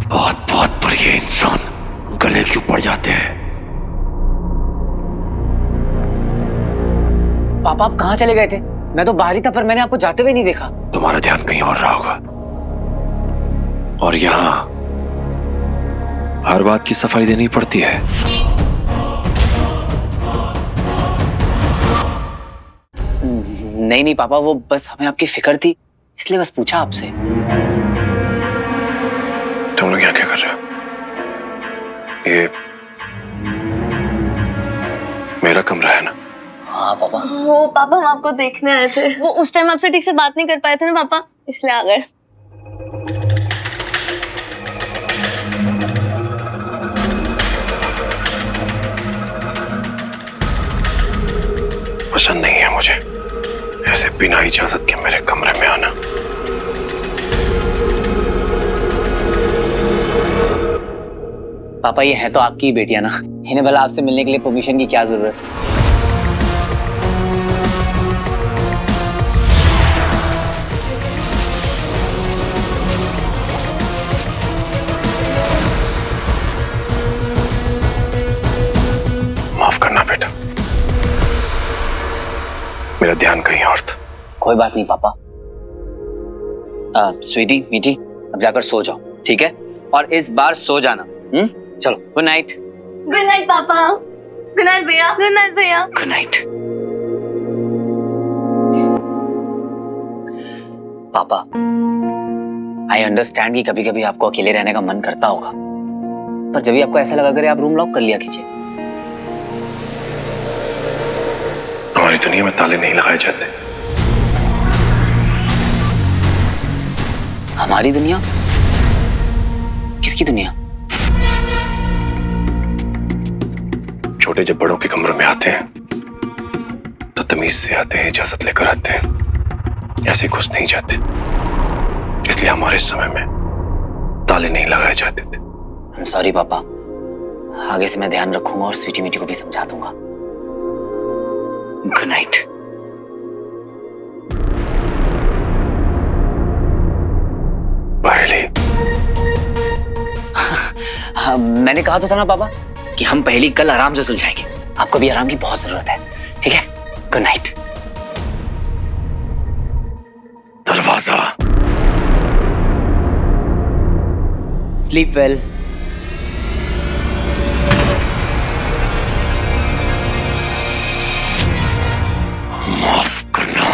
बहुत बहुत बढ़िया इंसान गले क्यों पड़ जाते हैं? पापा आप कहाँ चले गए थे? मैं तो बाहर ही था, पर मैंने आपको जाते हुए नहीं देखा। तुम्हारा ध्यान कहीं और रहा होगा। और यहाँ हर बात की सफाई देनी पड़ती है। नहीं नहीं पापा, वो बस हमें आपकी फिक्र थी, इसलिए बस पूछा आपसे। तुम लोग यहाँ क्या कर रहे हो? ये मेरा कमरा है ना? हाँ पापा। वो पापा हम आपको देखने आए थे। वो उस टाइम आपसे ठीक से बात नहीं कर पाए थे ना पापा, इसलिए आ गए। पसंद नहीं है मुझे ऐसे बिना इजाजत के मेरे कमरे में आना। पापा ये है तो आपकी ही बेटियां ना, इन्हें भला आपसे मिलने के लिए परमिशन की क्या जरूरत? माफ करना बेटा, मेरा ध्यान कहीं और था। कोई बात नहीं पापा। स्वीटी मीठी, अब जाकर सो जाओ, ठीक है? और इस बार सो जाना। चलो, गुड नाइट। गुड नाइट पापा। गुड नाइट भैया। गुड नाइट भैया। Good night. पापा, आई अंडरस्टैंड कि कभी कभी आपको अकेले रहने का मन करता होगा, पर जब भी आपको ऐसा लगा करे आप रूम लॉक कर लिया कीजिए। हमारी दुनिया में ताले नहीं लगाए जाते। हमारी दुनिया? किसकी दुनिया? छोटे जब बड़ों के कमरों में आते हैं तो तमीज से आते हैं, इजाजत लेकर आते हैं, ऐसे घुस नहीं जाते। इसलिए हमारे समय में ताले नहीं लगाए जाते थे। I'm sorry पापा, आगे से मैं ध्यान रखूंगा और स्वीटी मीठी को भी समझा दूंगा। Good night. पहली हाँ, मैंने कहा तो था ना पापा कि हम पहली कल आराम से सुलझाएंगे। आपको भी आराम की बहुत जरूरत है, ठीक है? Good night. दरवाजा। Sleep well. माफ करना,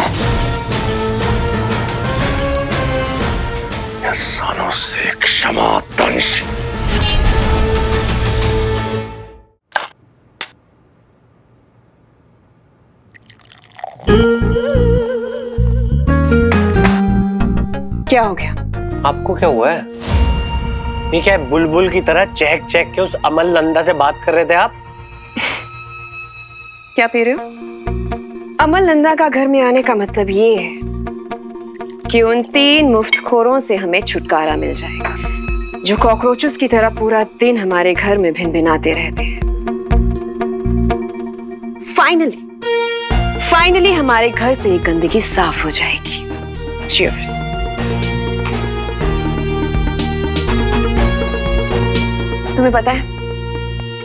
इंसानों से क्षमा दंश। क्या हो गया? आपको क्या हुआ है? ये क्या है, बुलबुल की तरह चहक चहक के उस अमल नंदा से बात कर रहे थे आप? क्या पी रहे हो? अमल नंदा का घर में आने का मतलब ये है कि उन 3 मुफ्तखोरों से हमें छुटकारा मिल जाएगा, जो कॉकरोचेस की तरह पूरा दिन हमारे घर में भिनभिनाते रहते हैं। फाइनली हमारे घर से एक गंदगी साफ हो जाएगी। Cheers। तुम्हें पता है,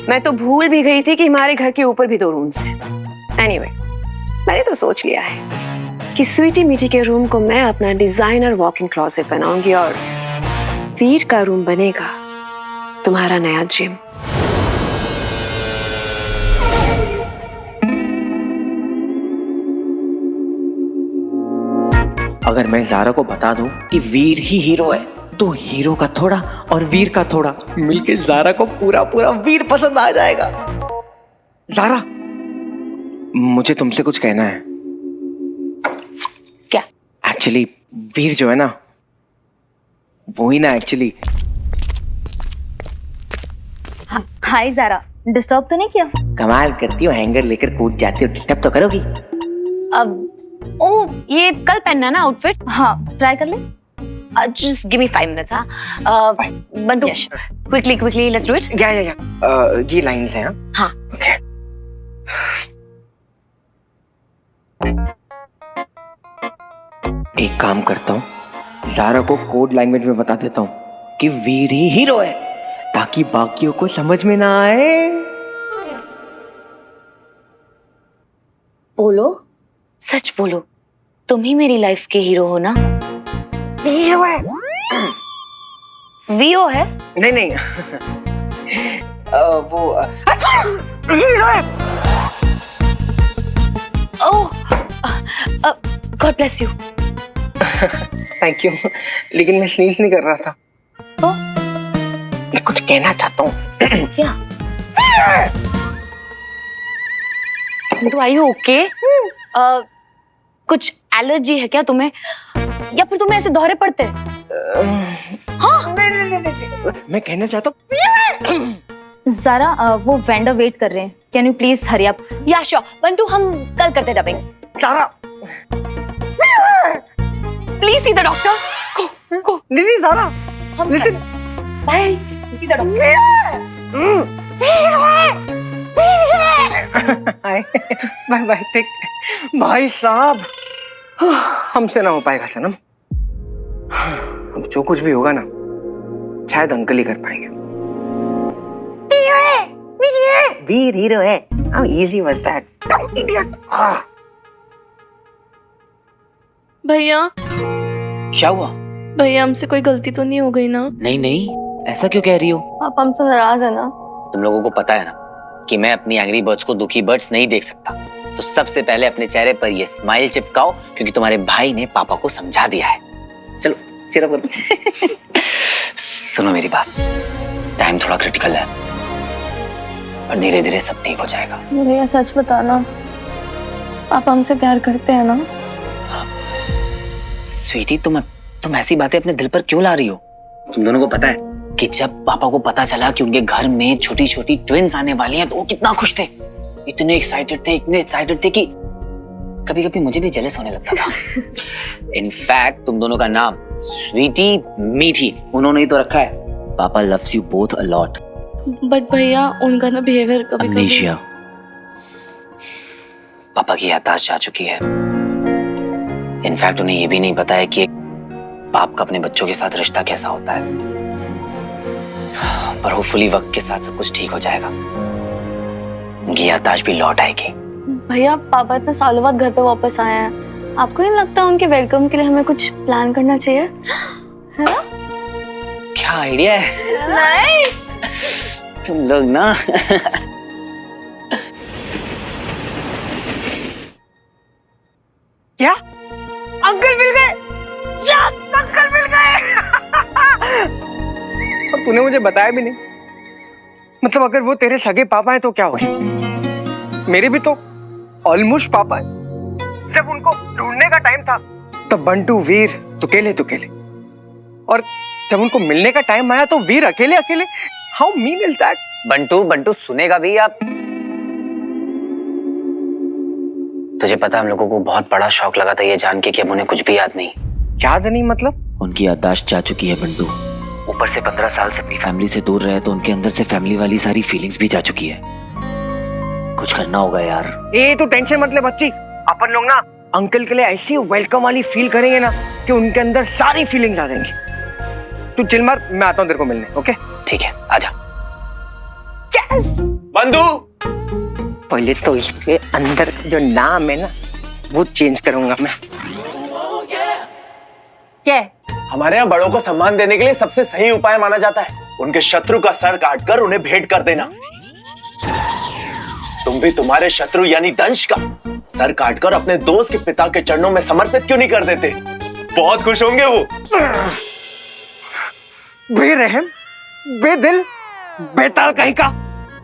मैं तो भूल भी गई थी कि हमारे घर के ऊपर भी 2 रूम्स हैं। Anyway, मैंने तो सोच लिया है कि स्वीटी मीठी के रूम को मैं अपना डिजाइनर वॉक-इन क्लोजेट बनाऊंगी और वीर का रूम बनेगा तुम्हारा नया जिम। अगर मैं ज़ारा को बता दूं कि वीर ही हीरो है, तो हीरो का थोड़ा और वीर का थोड़ा मिलके ज़ारा को पूरा पूरा वीर पसंद आ जाएगा। ज़ारा, मुझे तुमसे कुछ कहना है। क्या? एक्चुअली वीर जो है ना, वो ही ना एक्चुअली। हाय ज़ारा, डिस्टर्ब तो नहीं किया? कमाल करती हो, हैंगर लेकर कूद जाती हो, डिस्टर्ब तो करोगी। अब ओ ये कल पहनना ना आउटफिट? हाँ, ट्राई कर ले। Just give me 5 minutes, हाँ? Bantu, quickly, let's do it. या ये लाइन्स हैं, हाँ. Okay. एक काम करता हूँ, ज़ारा को कोड लैंग्वेज में बता देता हूँ कि वीर ही हीरो है, ताकि बाकियों को समझ में ना आए। बोलो, सच बोलो, तुम ही मेरी लाइफ के हीरो हो ना? हीरो है? वीओ है? नहीं वो हीरो है। Oh, God bless you. Thank you, लेकिन मैं स्नीज नहीं कर रहा था। तो? मैं कुछ कहना चाहता हूँ। क्या? तो आर यू ओके? कुछ एलर्जी है क्या तुम्हें, या फिर तुम्हें ऐसे दौरे पड़ते? हाँ? मैं कहना चाहता हूँ, ज़ारा, वो वेंडर वेट कर रहे हैं, can you please hurry up? या श्योर बंटू, हम कल करते dubbing. Zara please see the doctor. को नहीं Zara, listen, bye, see the doctor. Bye take. भाई साहब, हमसे ना हो पाएगा सनम। अब जो कुछ भी होगा ना, शायद अंकल ही कर पाएंगे। वीर हीरो है। How easy was that? Idiot. भैया, क्या हुआ? भैया हमसे कोई गलती तो नहीं हो गई ना? नहीं, ऐसा क्यों कह रही हो? आप हमसे नाराज है ना? तुम लोगों को पता है ना कि मैं अपनी एंग्री बर्ड्स को दुखी बर्ड्स नहीं देख सकता। तो सबसे पहले अपने चेहरे पर ये स्माइल चिपकाओ, क्योंकि तुम्हारे भाई ने पापा को समझा दिया है। चलो चलो बोलो। सुनो मेरी बात, टाइम थोड़ा क्रिटिकल है, पर धीरे धीरे सब ठीक हो जाएगा। भैया सच बताना, आप हमसे प्यार करते हैं ना? स्वीटी, तुम ऐसी बातें अपने दिल पर क्यों ला रही हो? तुम दोनों को पता है कि जब पापा को पता चला कि उनके घर में छोटी छोटी ट्विंस आने वाली हैं, तो वो कितना खुश थे, इतने एक्साइटेड थे कि कभी कभी मुझे भी जेलस होने लगता था। इनफैक्ट तुम दोनों का नाम स्वीटी मीठी उन्होंने ही तो रखा है। पापा loves you both a lot. But भैया उनका ना बिहेवियर कभी अमनीशिया, पापा की याददाश्त जा चुकी है। इनफैक्ट उन्हें यह भी नहीं पता है कि एक बाप का अपने बच्चों के साथ रिश्ता कैसा होता है। पर होपफुली वक्त के साथ सब कुछ ठीक हो जाएगा, उनकी याददाश्त भी लौट आएगी। भैया पापा इतने सालों बाद घर पे वापस आए हैं, आपको नहीं लगता उनके वेलकम के लिए हमें कुछ प्लान करना चाहिए? है ना? क्या आइडिया है? नाइस। तुम लोग ना। क्या? अंकल मिल गए? यस, अंकल मिल गए। और तूने मुझे बताया भी नहीं। मतलब अगर वो तेरे सगे पापा हैं तो क्या हो गया? मेरे भी तो ऑलमोस्ट पापा है। जब उनको ढूंढने का टाइम था तब बंटू वीर तो केले, और जब उनको मिलने का टाइम आया तो वीर अकेले। How mean is that? Bantu सुनेगा भी आप? तुझे पता हम लोगों को बहुत बड़ा शौक लगा था ये जान के कि अब उन्हें कुछ भी याद नहीं। याद नहीं मतलब? उनकी याददाश्त जा चुकी है बंटू। ऊपर से 15 साल से अपनी फैमिली से दूर रहे, तो उनके अंदर से फैमिली वाली सारी फीलिंग्स भी जा चुकी है। कुछ करना होगा यार। ए तू टेंशन मत ले बच्ची, अपन लोग ना अंकल के लिए ऐसी वेलकम वाली फील करेंगे ना कि उनके अंदर सारी फीलिंग्स आ जाएंगी। तू चिल मार, मैं आता हूँ तेरे को मिलने। ओके ठीक है, आजा। बंधु, पहले तो इसके अंदर जो नाम है ना वो चेंज करूंगा मैं। क्या? हमारे यहाँ बड़ों को सम्मान देने के लिए सबसे सही उपाय माना जाता है उनके शत्रु का सर काटकर उन्हें भेंट कर देना। तुम भी तुम्हारे शत्रु यानी दंश का सर काटकर अपने दोस्त के पिता के चरणों में समर्पित क्यों नहीं कर देते? बहुत खुश होंगे वो। बेरहम, बेदिल, बेताल कहीं का।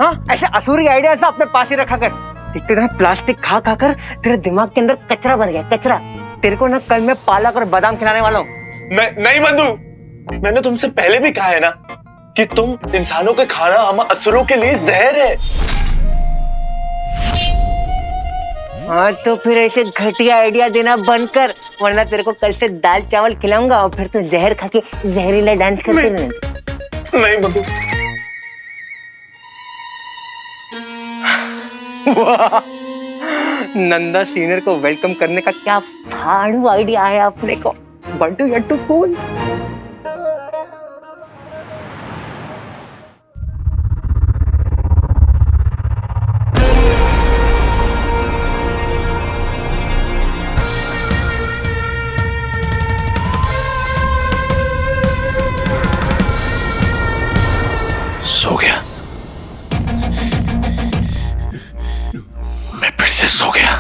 हाँ, ऐसे असुरी आइडिया ऐसा अपने पास ही रखा कर। देखते ना प्लास्टिक खा खा कर तेरे दिमाग के अंदर कचरा भर गया, कचरा। तेरे को ना कल मैं पालक और बादाम खिलाने वाला हूँ। नहीं बंधु, मैंने तुमसे पहले भी कहा है ना कि तुम इंसानों के खाना हम असुरों के लिए जहर है। हाँ तो फिर ऐसे घटिया आइडिया देना बंद कर, वरना तेरे को कल से दाल चावल खिलाऊंगा और फिर तो जहर खा के जहरीला डांस करते रहना। नहीं बंधु। नंदा सीनियर को वेलकम करने का क्या फाड़ू आइडिया है अपने को। बंटू यट्टू कूल। सो गया, मैं फिर से सो गया।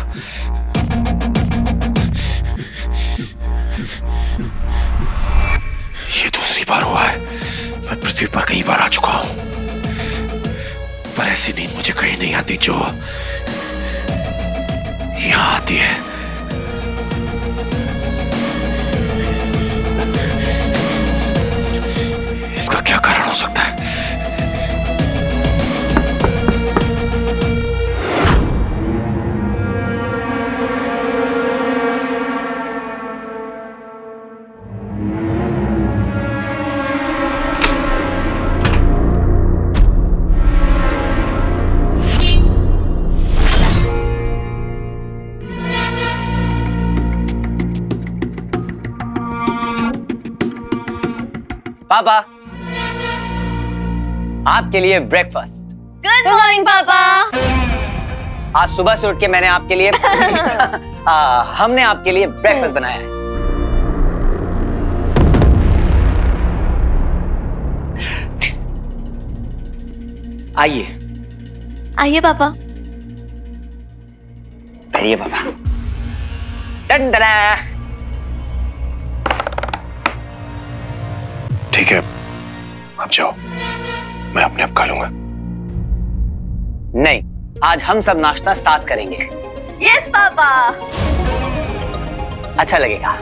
ये दूसरी बार हुआ है। मैं पृथ्वी पर कई बार आ चुका हूं, पर ऐसी नींद मुझे कहीं नहीं आती जो यहां आती है। इसका क्या कारण हो सकता है? पापा, आपके लिए ब्रेकफास्ट। गुड मॉर्निंग पापा। आज सुबह से उठ के मैंने आपके लिए हमने आपके लिए ब्रेकफास्ट बनाया है। आइए आइए पापा। बैठिए पापा। टन टना। ठीक है, अब जाओ, मैं अपने आप खा लूंगा। नहीं, आज हम सब नाश्ता साथ करेंगे। Yes papa. अच्छा लगेगा।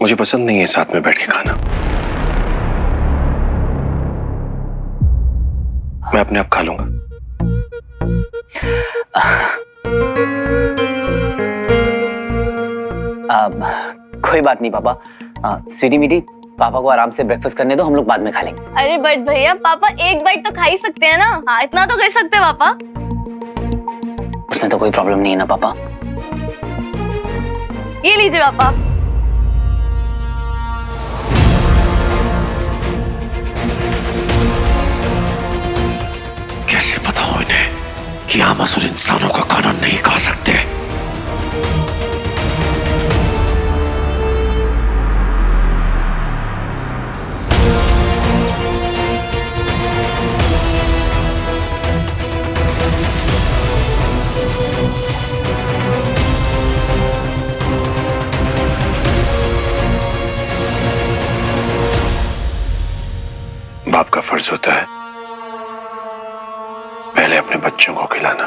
मुझे पसंद नहीं है साथ में बैठ के खाना। मैं अपने आप खा लूंगा। कोई बात नहीं पापा। स्वीटी मीटी, पापा को आराम से ब्रेकफास्ट करने दो, हम लोग बाद में खा लेंगे। अरे बट भैया, पापा एक बाइट तो खा ही सकते हैं ना। हाँ, इतना तो कर सकते हैं पापा। उसमें तो कोई प्रॉब्लम नहीं है ना पापा। ये लीजिए पापा। कैसे पता हो इन्हें कि आम असुर इंसानों का खाना नहीं खा सकते? बाप का फर्ज होता है पहले अपने बच्चों को खिलाना।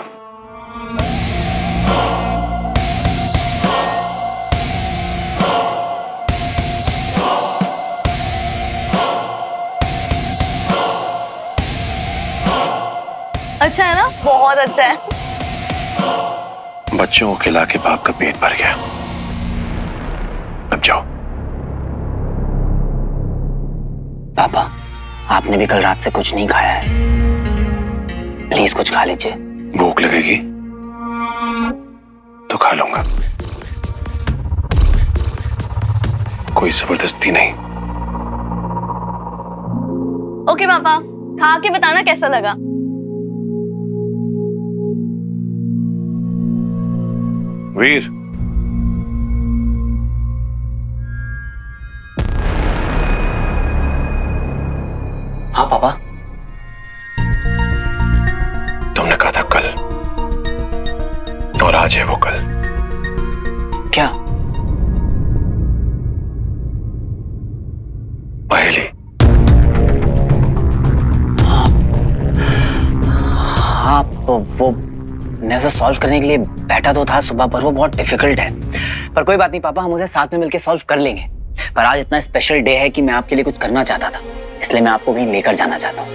अच्छा है ना, बहुत अच्छा है। बच्चों को खिला के बाप का पेट भर गया। अब जाओ। पापा, आपने भी कल रात से कुछ नहीं खाया है, प्लीज कुछ खा लीजिए। भूख लगेगी तो खा लूंगा, कोई जबरदस्ती नहीं। ओके पापा, खा के बताना कैसा लगा। वीर, हाँ पापा। तुमने कहा था कल, और आज है वो कल। क्या? वो मैं उसे सॉल्व करने के लिए बैठा तो था सुबह, पर वो बहुत डिफिकल्ट है। पर कोई बात नहीं पापा, हम उसे साथ में मिलकर सॉल्व कर लेंगे। पर आज इतना स्पेशल डे है कि मैं आपके लिए कुछ करना चाहता था, इसलिए मैं आपको कहीं लेकर जाना चाहता हूँ।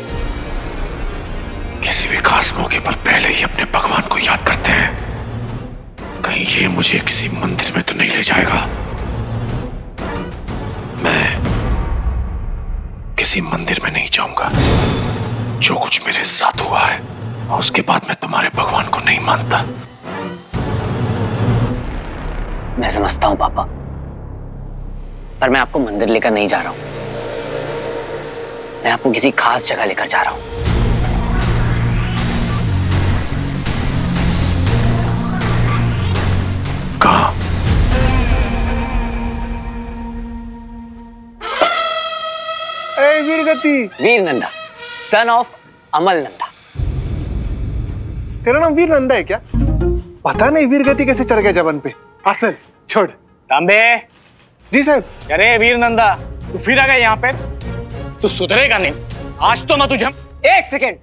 किसी भी खास मौके पर पहले ही अपने भगवान को याद करते हैं। कहीं ये मुझे किसी मंदिर में तो नहीं ले जाएगा। मैं किसी मंदिर में नहीं जाऊंगा। जो कुछ मेरे साथ हुआ है और उसके बाद मैं तुम्हारे भगवान को नहीं मानता। मैं समझता हूँ पापा, पर मैं आपको मंदिर लेकर नहीं जा रहा हूँ। मैं आपको किसी खास जगह लेकर जा रहा हूँ। कहाँ? वीर नंदा, सन ऑफ अमल नंदा। तेरा नाम वीर नंदा है क्या? पता नहीं वीर गति कैसे चढ़ गया जबन पे। असल छोड़। तांबे, जी साहब। अरे वीर नंदा, तू फिर आ गया यहाँ पे? तू सुधरेगा नहीं। आज तो मैं तुझे। एक सेकेंड,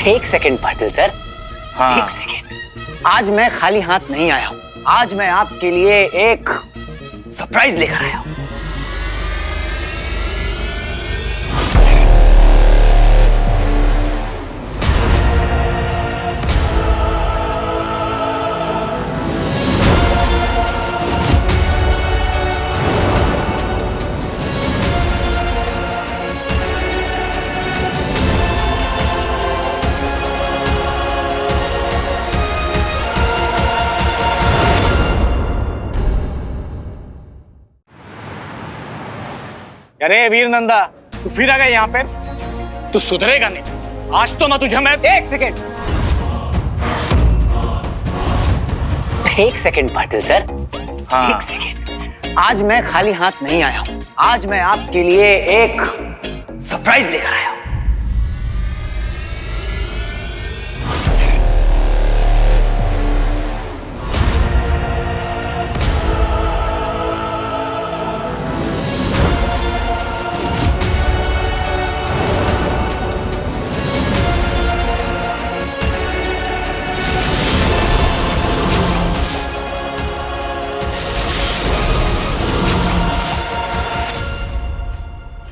एक सेकेंड पाटिल सर। हाँ। एक सेकेंड। आज मैं खाली हाथ नहीं आया हूं। आज मैं आपके लिए एक सरप्राइज लेकर आया हूं। अरे वीर नंदा, तू फिर आ गया यहाँ पे? तू सुधरेगा नहीं। आज तो मैं तुझे। एक सेकेंड, एक सेकेंड पाटिल सर। हाँ। एक सेकेंड। आज मैं खाली हाथ नहीं आया हूं। आज मैं आपके लिए एक सरप्राइज लेकर आया हूं।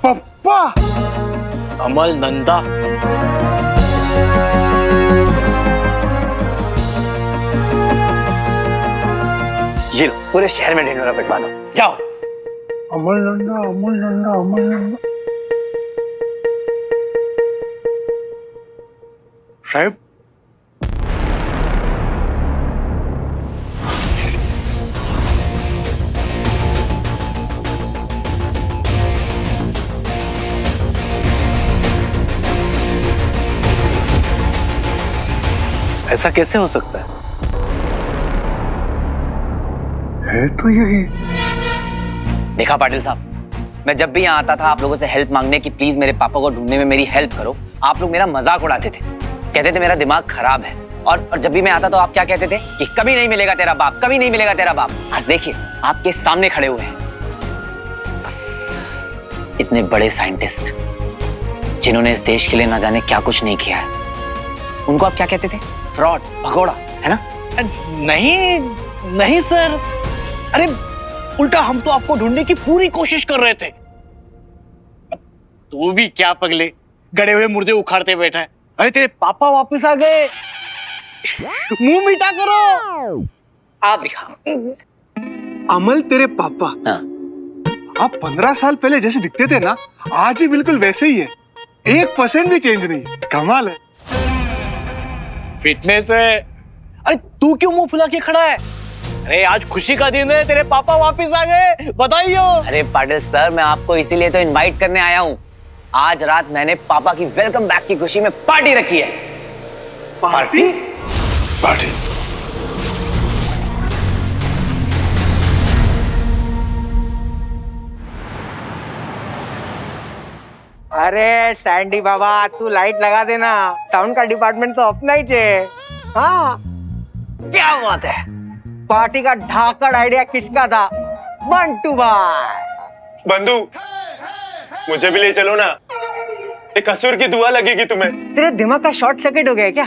पप्पा। अमल नंदा। ये लो, पूरे शहर में ढिंढोरा पिटवा दो। जाओ। अमल नंदा, अमल नंदा, अमल नंदा। साहब, ऐसा कैसे हो सकता है तो यही। देखा पाटिल साहब, मैं जब भी यहाँ आता था आप लोगों से हेल्प मांगने की प्लीज मेरे पापा को ढूंढने में मेरी हेल्प करो, आप लोग मेरा मजाक उड़ाते थे, कहते थे मेरा दिमाग खराब है। और जब भी मैं आता तो आप क्या कहते थे कि कभी नहीं मिलेगा तेरा बाप, कभी नहीं मिलेगा तेरा बाप। आज देखिए आपके सामने खड़े हुए हैं इतने बड़े साइंटिस्ट जिन्होंने इस देश के लिए ना जाने क्या कुछ नहीं किया है। उनको आप क्या कहते थे? फ्रॉड, भगोड़ा, है ना? नहीं नहीं सर, अरे उल्टा हम तो आपको ढूंढने की पूरी कोशिश कर रहे थे। तू भी क्या पगले, गड़े हुए मुर्दे उखाड़ते बैठा है। अरे तेरे पापा वापस आ गए, मुंह मीठा करो। आप भी खाओ। अमल तेरे पापा। हाँ। आप 15 साल पहले जैसे दिखते थे ना, आज भी बिल्कुल वैसे ही है। 1% भी चेंज नहीं। कमाल है। फिटनेस है। अरे तू क्यों मुंह फुला के खड़ा है? अरे आज खुशी का दिन है, तेरे पापा वापस आ गए, बधाई हो। अरे पाटिल सर, मैं आपको इसीलिए तो इनवाइट करने आया हूँ। आज रात मैंने पापा की वेलकम बैक की खुशी में पार्टी रखी है। पार्टी? पार्टी? अरे सैंडी बाबा, तू लाइट लगा देना, साउंड का डिपार्टमेंट तो अपना ही है। हाँ, क्या बात है? पार्टी का ढाकड़ आइडिया किसका था? बंटू भाई। बंधु, मुझे भी ले चलो ना, एक असुर की दुआ लगेगी तुम्हें। तेरे दिमाग का शॉर्ट सर्किट हो गया है क्या?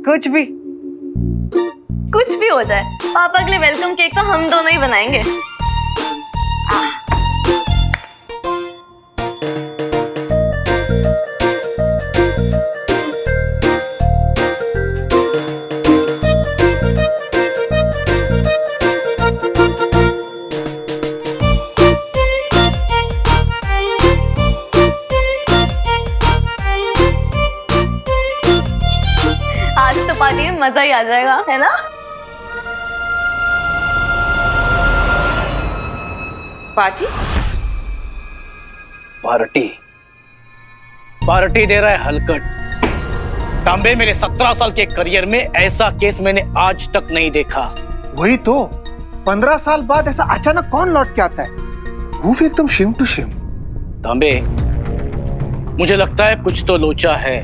कुछ भी हो जाए, पापा के लिए वेलकम केक तो हम दोनों ही बनाएंगे। आज तो पार्टी में मजा ही आ जाएगा, है ना? पार्टी? पार्टी दे रहा है हलकट। तांबे, मेरे 17 साल के करियर में ऐसा केस मैंने आज तक नहीं देखा। वही तो, 15 साल बाद ऐसा अचानक कौन लौट के आता है, वो भी एकदम शेम टू शेम। तांबे, मुझे लगता है कुछ तो लोचा है।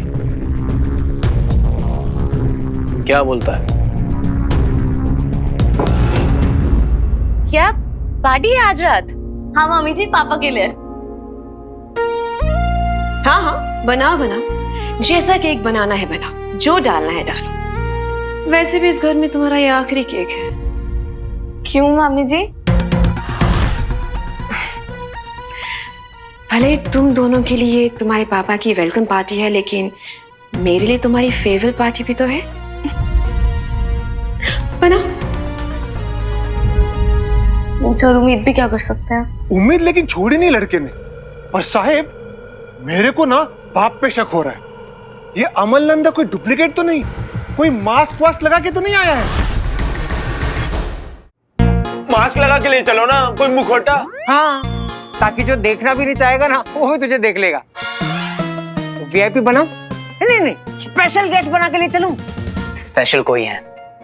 क्या बोलता है? क्या पार्टी है आज रात? हाँ मम्मी जी, पापा के लिए। हाँ हाँ, बनाओ बनाओ, जैसा केक बनाना है बनाओ, जो डालना है डालो। वैसे भी इस घर में तुम्हारा ये आखिरी केक है। क्यों मम्मी जी? भले तुम दोनों के लिए तुम्हारे पापा की वेलकम पार्टी है, लेकिन मेरे लिए तुम्हारी फेयरवेल पार्टी भी तो है। बनाओ। सर उम्मीद भी क्या कर सकते हैं? उम्मीद लेकिन छोड़ी नहीं लड़के ने। पर साहेब, मेरे को ना बाप पे शक हो रहा है, ये अमल नंदा कोई डुप्लीकेट तो नहीं, कोई मास्क वास्क लगा के तो नहीं आया है? मास्क लगा के ले चलो ना, कोई मुखौटा। हाँ, ताकि जो देखना भी नहीं चाहेगा ना, वो भी तुझे देख लेगा। वीआईपी बनाओ? नहीं, स्पेशल गेस्ट बना के ले चलूं। स्पेशल कोई है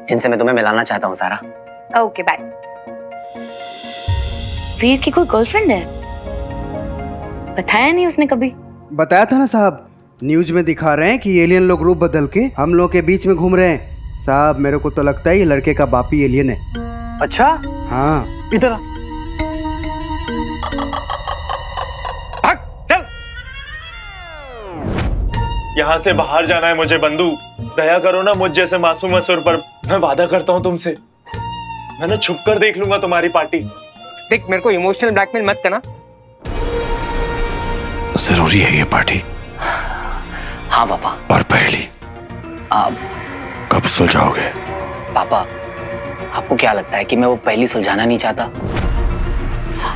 जिनसे मैं तुम्हें मिलाना चाहता हूँ सारा। Okay bye. वीर की कोई गर्लफ्रेंड है? बताया नहीं उसने कभी। बताया था ना साहब, न्यूज में दिखा रहे हैं कि एलियन लोग रूप बदल के हम लोग के बीच में घूम रहे हैं। साहब, मेरे को तो लगता है ये लड़के का बाप ही एलियन है। अच्छा? हाँ। इधर आ। भाग, चल। यहाँ से बाहर जाना है मुझे बंधु, दया करो ना मुझ जैसे मासूम असुर पर। मैं वादा करता हूँ तुमसे, मैं ना छुप कर देख लूंगा तुम्हारी पार्टी। देख, मेरे को इमोशनल ब्लैकमेल मत करना। जरूरी है ये पार्टी? हाँ पापा। और पहली आप कब सुलझाओगे? पापा, आपको क्या लगता है कि मैं वो पहली सुलझाना नहीं चाहता?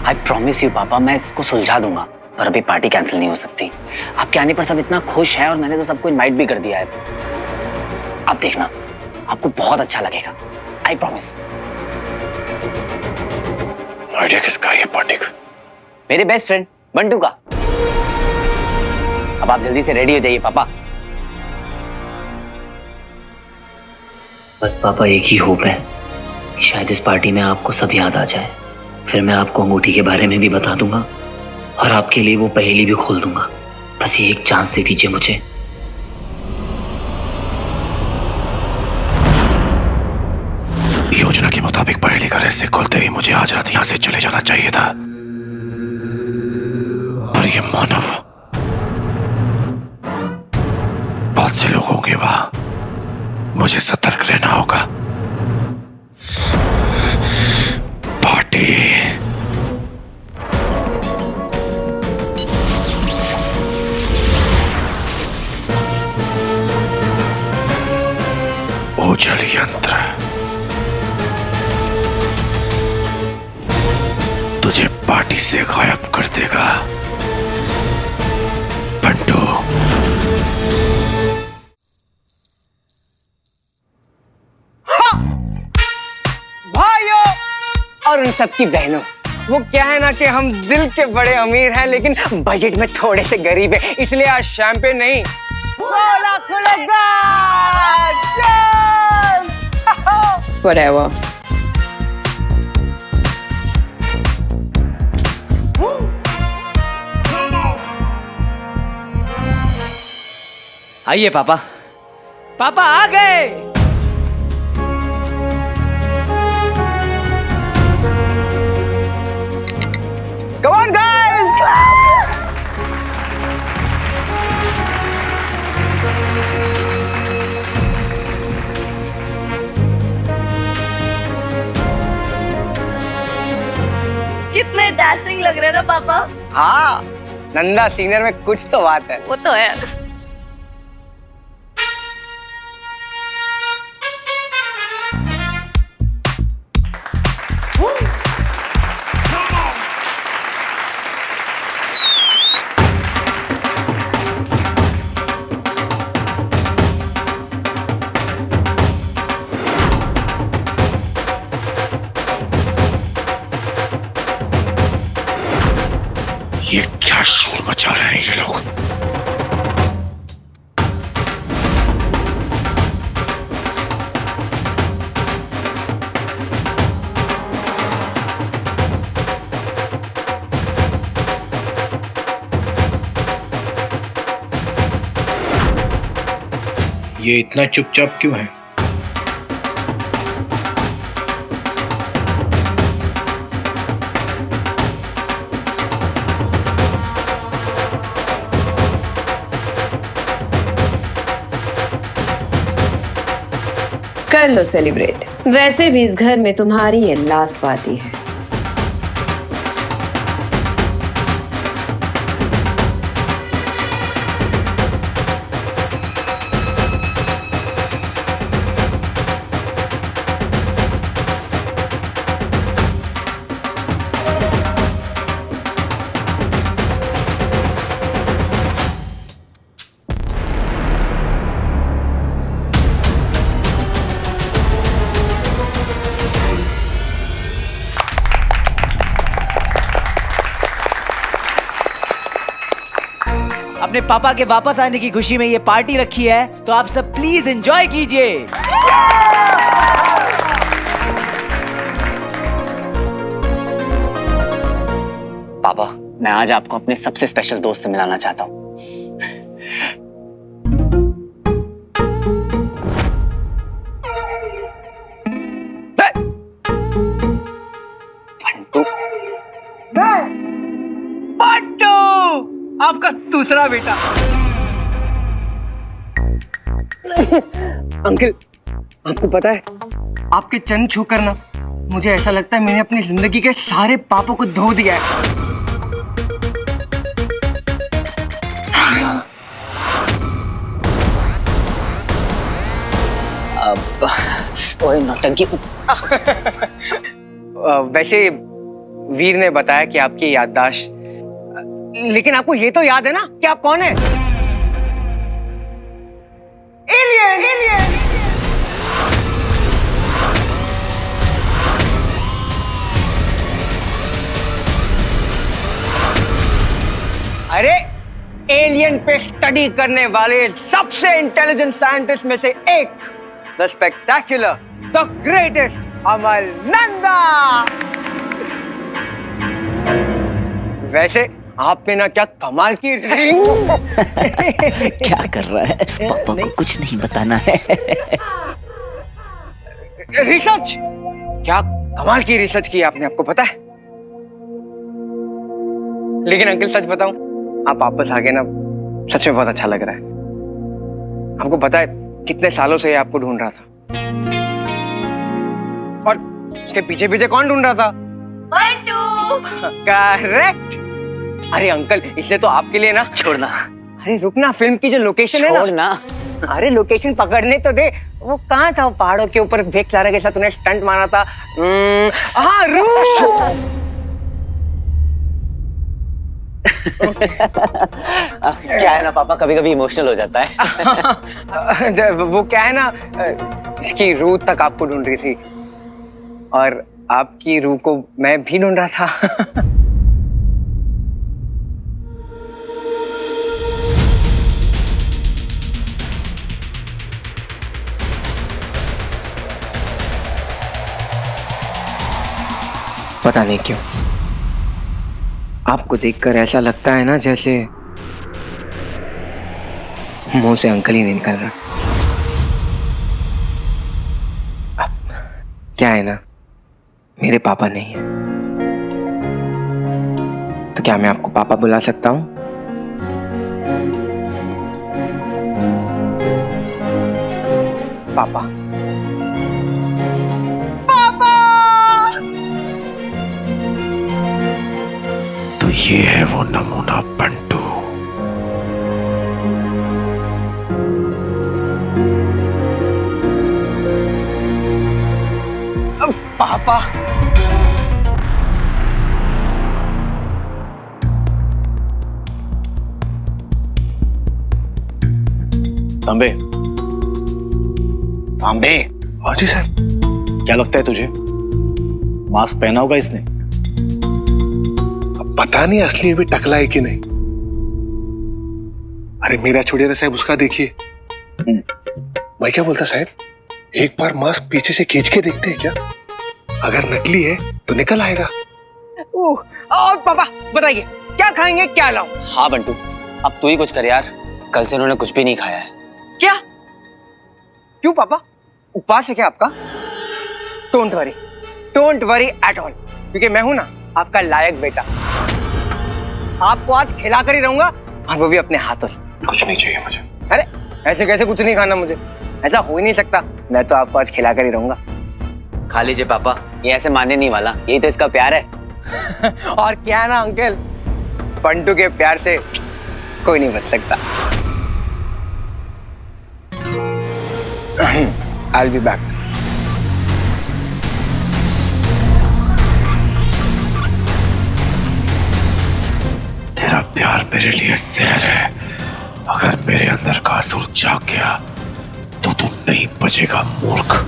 आई प्रॉमिस यू पापा, मैं इसको सुलझा दूंगा, पर अभी पार्टी कैंसिल नहीं हो सकती। आपके आने पर सब इतना खुश है और मैंने तो सबको इनवाइट भी कर दिया है। आप देखना, आपको बहुत अच्छा लगेगा, आई प्रॉमिस। आइडिया किसका है ये पार्टी का? मेरे बेस्ट फ्रेंड बंटू का। अब आप जल्दी से रेडी हो जाइए पापा। बस पापा, एक ही होप है कि शायद इस पार्टी में आपको सब याद आ जाए, फिर मैं आपको अंगूठी के बारे में भी बता दूंगा और आपके लिए वो पहेली भी खोल दूंगा। बस ये एक चांस दे दीजिए मुझे। योजना के मुताबिक पहेली का रहस्य खोलते ही मुझे आज रात यहाँ से चले जाना चाहिए था, पर ये मानव, बहुत से लोग होंगे वहां, मुझे सतर्क रहना होगा। पार्टी ओझल यंत्र तुझे पार्टी से गायब कर देगा बंटू। भाइयों और उन सबकी बहनों, वो क्या है ना कि हम दिल के बड़े अमीर हैं लेकिन बजट में थोड़े से गरीब हैं, इसलिए आज शैंपेन नहीं, सोला खुलेगा। Whatever. आइए पापा, पापा आ गए। Come on guys! ना पापा? हाँ, नंदा सीनियर में कुछ तो बात है। वो तो है। ये क्या शोर मचा रहे हैं ये लोग? ये इतना चुपचाप क्यों है? कर लो सेलिब्रेट। वैसे भी इस घर में तुम्हारी ये लास्ट पार्टी है। अपने पापा के वापस आने की खुशी में ये पार्टी रखी है, तो आप सब प्लीज एंजॉय कीजिए। पापा, मैं आज आपको अपने सबसे स्पेशल दोस्त से मिलाना चाहता हूँ। बंटू, आपका दूसरा बेटा। अंकल, आपको पता है, आपके चरण छू कर ना मुझे ऐसा लगता है मैंने अपनी जिंदगी के सारे पापों को धो दिया है। ओए नौटंकी। वैसे वीर ने बताया कि आपकी याददाश्त, लेकिन आपको ये तो याद है ना कि आप कौन है? Alien, alien. अरे एलियन पे स्टडी करने वाले सबसे इंटेलिजेंट साइंटिस्ट में से एक, द स्पेक्टेक्युलर, द ग्रेटेस्ट अमल नंदा। वैसे आप में ना क्या कमाल की रिंग। क्या कर रहा है? पापा को कुछ नहीं बताना है। रिसर्च, क्या कमाल की रिसर्च की आपने, आपको पता है? लेकिन अंकल सच बताऊं, आप वापस आ गए ना, सच में बहुत अच्छा लग रहा है। आपको पता है कितने सालों से ये आपको ढूंढ रहा था, और उसके पीछे पीछे कौन ढूंढ रहा था? करेक्ट। अरे अंकल, इसलिए तो आपके लिए ना, छोड़ना। अरे रुकना, फिल्म की जो लोकेशन है छोड़ना। अरे लोकेशन पकड़ने तो दे। वो कहाँ था? वो पहाड़ों के ऊपर भेक लारा के साथ तूने स्टंट मारा था। हाँ, क्या है ना पापा, कभी कभी इमोशनल हो जाता है। वो क्या है ना, इसकी रूह तक आपको ढूंढ रही थी, और आपकी रूह को मैं भी ढूंढ रहा था। पता नहीं क्यों आपको देखकर ऐसा लगता है ना जैसे मुंह से अंकल ही नहीं निकल रहा। अब क्या है ना, मेरे पापा नहीं है, तो क्या मैं आपको पापा बुला सकता हूं? पापा, ये है वो नमूना बंटू। पापा तांबे, तांबे, हाँ जी साहब। क्या लगता है तुझे मास्क पहना होगा इसने? अब पता नहीं असली में भी टकला है कि नहीं। अरे मेरा छोड़िए ना साहब, उसका देखिए। मैं क्या बोलता साहब, एक बार मास्क पीछे से खींच के देखते हैं क्या? अगर नकली है तो निकल आएगा। और पापा बताइए क्या खाएंगे, क्या लाऊं? हाँ बंटू, अब तू ही कुछ कर यार, कल से उन्होंने कुछ भी नहीं खाया है। क्या? क्यों पापा, उपवास है क्या आपका? डोंट वरी एट ऑल, क्योंकि मैं हूं ना आपका लायक बेटा। आपको आज खिला कर ही रहूंगा, और वो भी अपने हाथों से। कुछ नहीं चाहिए मुझे। अरे ऐसे कैसे कुछ नहीं खाना मुझे? ऐसा हो ही नहीं सकता, मैं तो आपको आज खिला कर ही रहूंगा। खा लीजिए पापा, ये ऐसे मानने नहीं वाला, यही तो इसका प्यार है। और क्या ना अंकल, बंटू के प्यार से कोई नहीं बच सकता। I'll be back. तेरा प्यार मेरे लिए जहर है। अगर मेरे अंदर का असुर जाग गया तो तू नहीं बचेगा मूर्ख।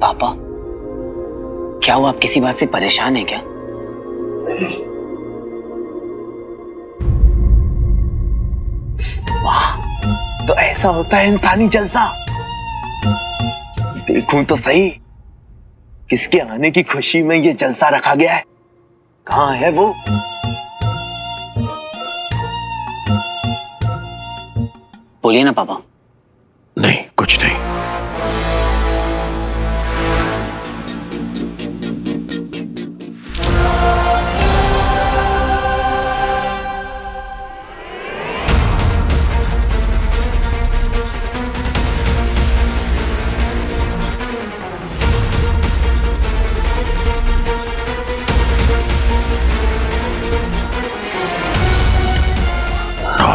पापा, क्या हुआ, आप किसी बात से परेशान हैं क्या? वाह, तो ऐसा होता है इंसानी जलसा। देखूं तो सही, किसके आने की खुशी में ये जलसा रखा गया है? कहां है वो? बोलिए ना पापा। नहीं, कुछ नहीं।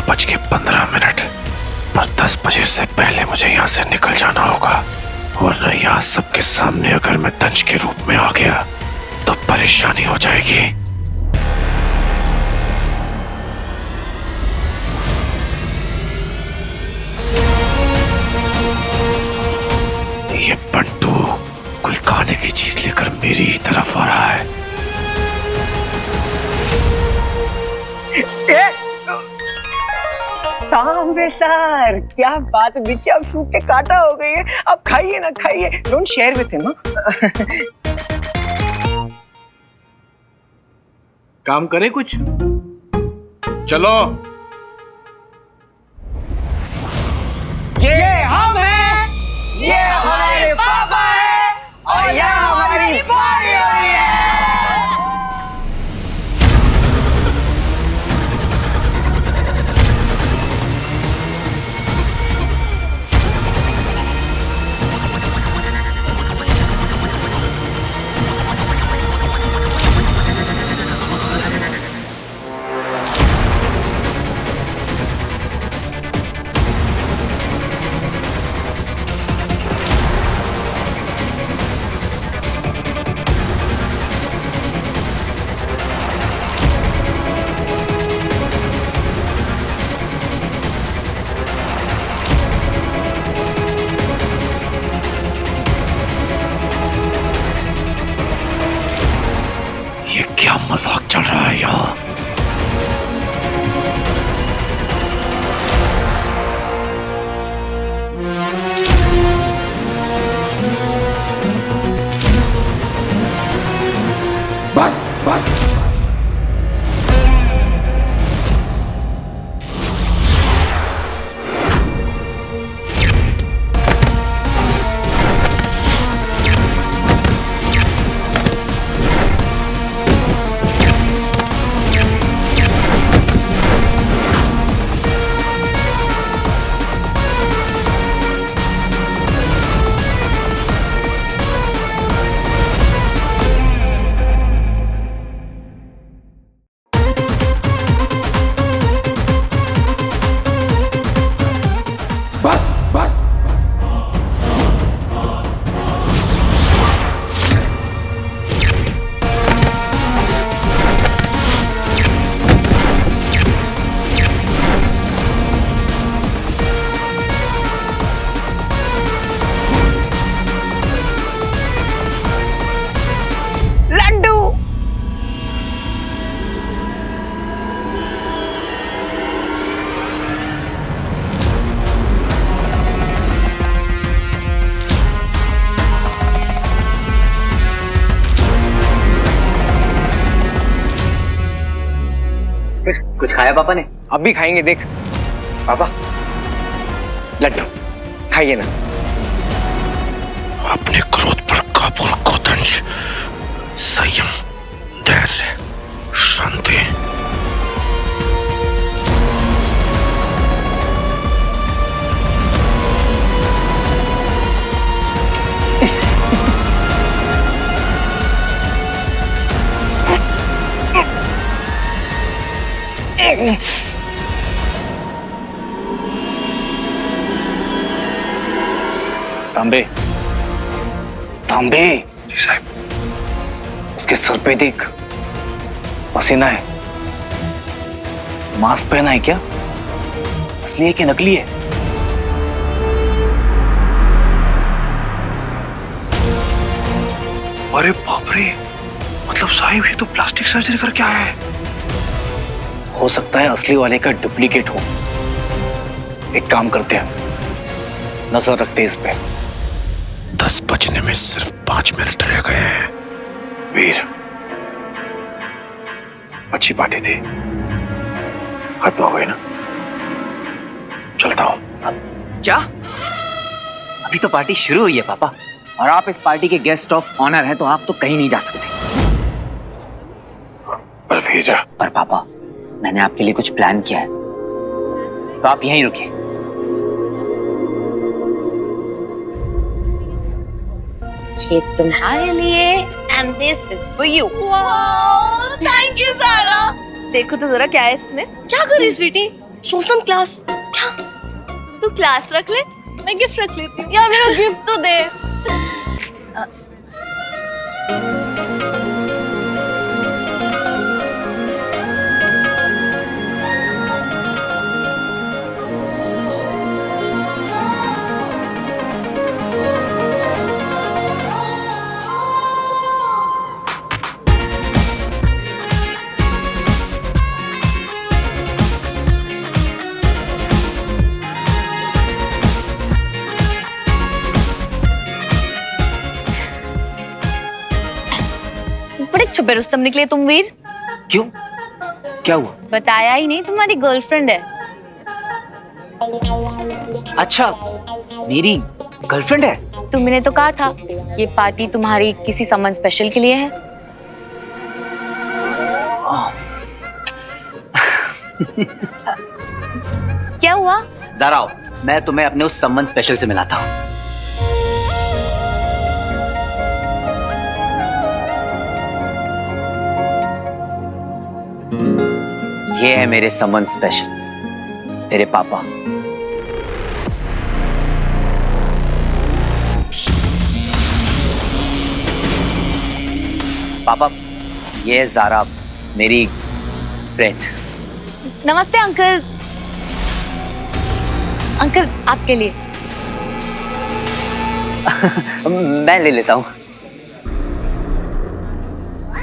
बज के 15 मिनट, पर 10 बजे से पहले मुझे यहाँ से निकल जाना होगा, वरना यहाँ सबके सामने अगर मैं तंज के रूप में आ गया तो परेशानी हो जाएगी। ये बंटू कुल खाने की चीज लेकर मेरी ही तरफ आ रहा है। तांबे सर, क्या बात है, देखिए अब सूख के काटा हो गई है। अब खाइए ना, खाइए, डोंट शेयर विथ हिम। काम करे कुछ, चलो। ये हम हैं, ये हमारे पापा है, और ये हमारी बॉडी हो रही है। कुछ खाया पापा ने? अब भी खाएंगे, देख पापा, लड्डू खाइए ना। अपने क्रोध पर काबू रखो तंज, संयम, धैर्य, शांति। तांबे, तांबे। जी साहब। उसके सर पे देख, पसीना है। मास्क पहना है क्या? असली है कि नकली है? अरे बाप रे, मतलब साहिब ये तो प्लास्टिक सर्जरी करके आया है। हो सकता है असली वाले का डुप्लीकेट हो। एक काम करते हैं, नजर रखते हैं इस पे। 10 बजने में सिर्फ 5 मिनट रह गए हैं। वीर, अच्छी पार्टी थी, खत्म हो गई ना? चलता हूं। क्या? अभी तो पार्टी शुरू हुई है पापा, और आप इस पार्टी के गेस्ट ऑफ ऑनर हैं, तो आप तो कहीं नहीं जा सकते। पर वीर, पर पापा, मैंने आपके लिए कुछ प्लान किया है, तो आप यहीं रुकिए। ये तुम्हारे लिए and this is for you. Wow, thank you सारा। देखो तो जरा क्या है इसमें। क्या कर रही स्वीटी? Show some class. क्या? तू क्लास रख ले, मैं गिफ्ट रख लेती हूँ। यार मेरा गिफ्ट तो दे। बड़े छुपे रुस्तम निकले तुम वीर। क्यों? क्या हुआ? बताया ही नहीं, तुम्हारी गर्लफ्रेंड है। अच्छा, मेरी गर्लफ्रेंड है? तुमने तो कहा था ये पार्टी तुम्हारी किसी समन स्पेशल के लिए है। क्या हुआ? डराओ, मैं तुम्हें अपने उस सम्मन स्पेशल से मिलाता हूँ। ये है मेरे सम्मन स्पेशल, मेरे पापा। पापा, ये है ज़ारा, मेरी फ्रेंड। नमस्ते अंकल। अंकल आपके लिए। मैं ले लेता हूँ।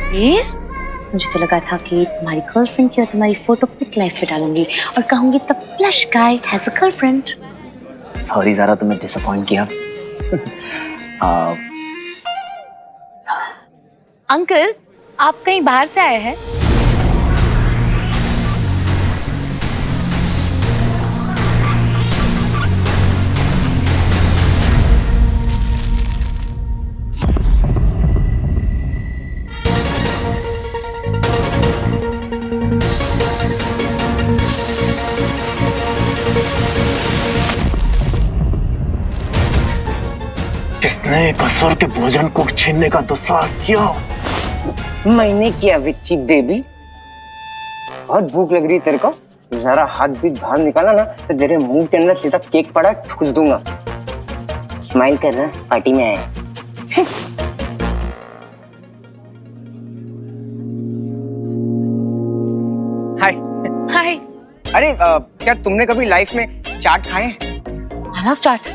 वीर, मुझे तो लगा था कि तुम्हारी गर्लफ्रेंड की और तुम्हारी फोटो पिक लाइफ पे डालूंगी और कहूंगी the flash guy has a girlfriend. Sorry Zara, तुम्हें डिसअपॉइंट किया। अंकल, आप कहीं बाहर से आए हैं? किसने कसौर के भोजन को छीनने का दुस्साहस किया? मैंने किया विच्ची बेबी। बहुत भूख लग रही तेरे को, जरा हाथ भी बाहर निकाला ना तो तेरे मुंह के अंदर सीधा केक पड़ा ठुक दूंगा। स्माइल कर रहा, पार्टी में आया। हाय। हाय। अरे क्या तुमने कभी लाइफ में चाट खाए हैं? I love चाट।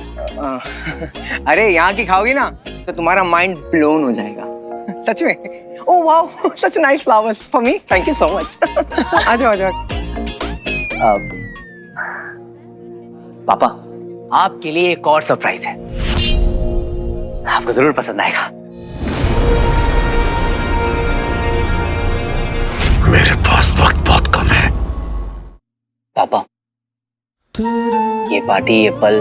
अरे यहाँ की खाओगी ना तो तुम्हारा माइंड ब्लोन हो जाएगा। सच में। Oh wow, such nice flowers for me, thank you so much. आ जाओ आ जाओ। पापा, आपके लिए एक और सरप्राइज है, आपको जरूर पसंद आएगा। मेरे पास वक्त बहुत कम है, पापा, ये पार्टी, ये पल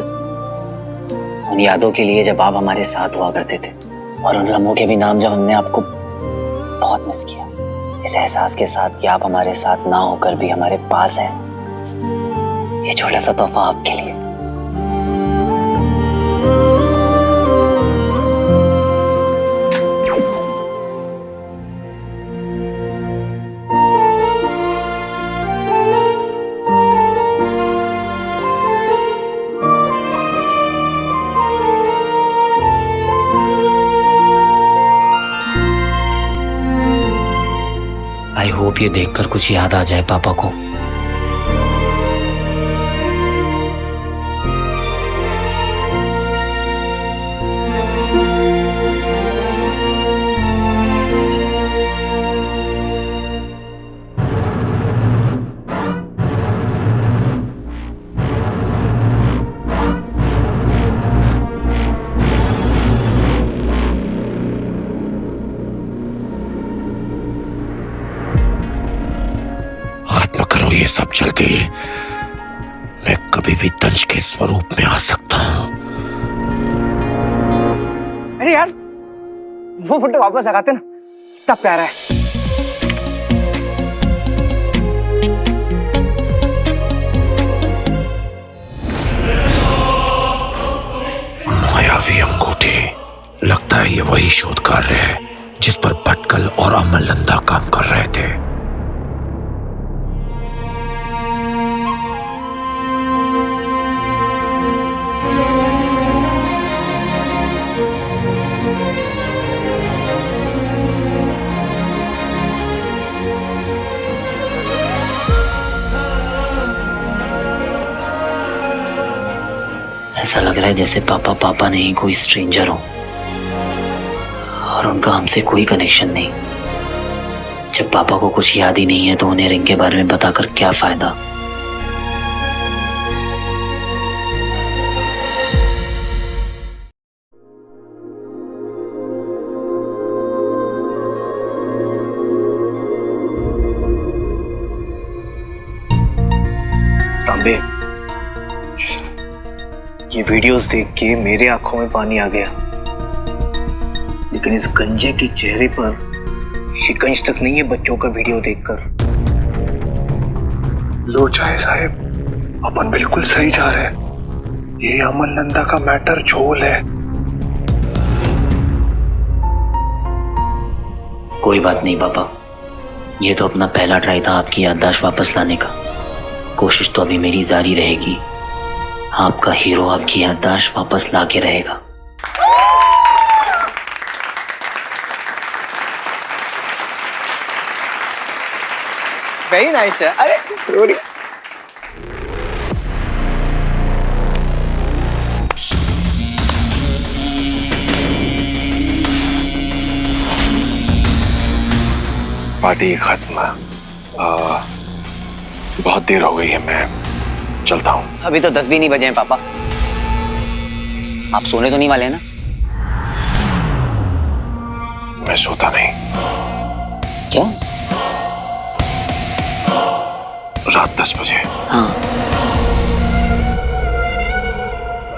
उन यादों के लिए जब आप हमारे साथ हुआ करते थे, और उन लम्हों के भी नाम जब हमने आपको बहुत मिस किया, इस एहसास के साथ कि आप हमारे साथ ना होकर भी हमारे पास हैं, ये छोटा सा तोहफा आपके लिए। आई होप ये देखकर कुछ याद आ जाए पापा को। ये सब चलते मैं कभी भी तंज के स्वरूप में आ सकता हूं। अरे यार, वो फोटो वापस लगाते ना, कितना प्यारा है। मायावी अंगूठी, लगता है ये वही शोध कार्य है जिस पर भटकल और अमरनंदा काम कर रहे थे। ऐसा लग रहा है जैसे पापा पापा नहीं कोई स्ट्रेंजर हो और उनका हमसे कोई कनेक्शन नहीं। जब पापा को कुछ याद ही नहीं है तो उन्हें रिंग के बारे में बताकर क्या फायदा। तांबे, ये वीडियोस देख के मेरे आंखों में पानी आ गया, लेकिन इस गंजे के चेहरे पर शिकंज तक नहीं है बच्चों का वीडियो देखकर। लो चाहे साहब, अपन बिल्कुल सही जा रहे हैं। ये अमरनंदा का मैटर झोल है। कोई बात नहीं पापा, ये तो अपना पहला ट्राई था आपकी याददाश्त वापस लाने का। कोशिश तो अभी मेरी जारी रहेगी। आपका हीरो आपकी याददाश्त वापस ला के रहेगा। वेरी नाइस है। अरे रोरी, पार्टी खत्म। बहुत देर हो गई है, मैं चलता हूँ। अभी तो 10 भी नहीं बजे हैं पापा। आप सोने तो नहीं वाले हैं ना? मैं सोता नहीं। क्या? रात 10 बजे। हाँ,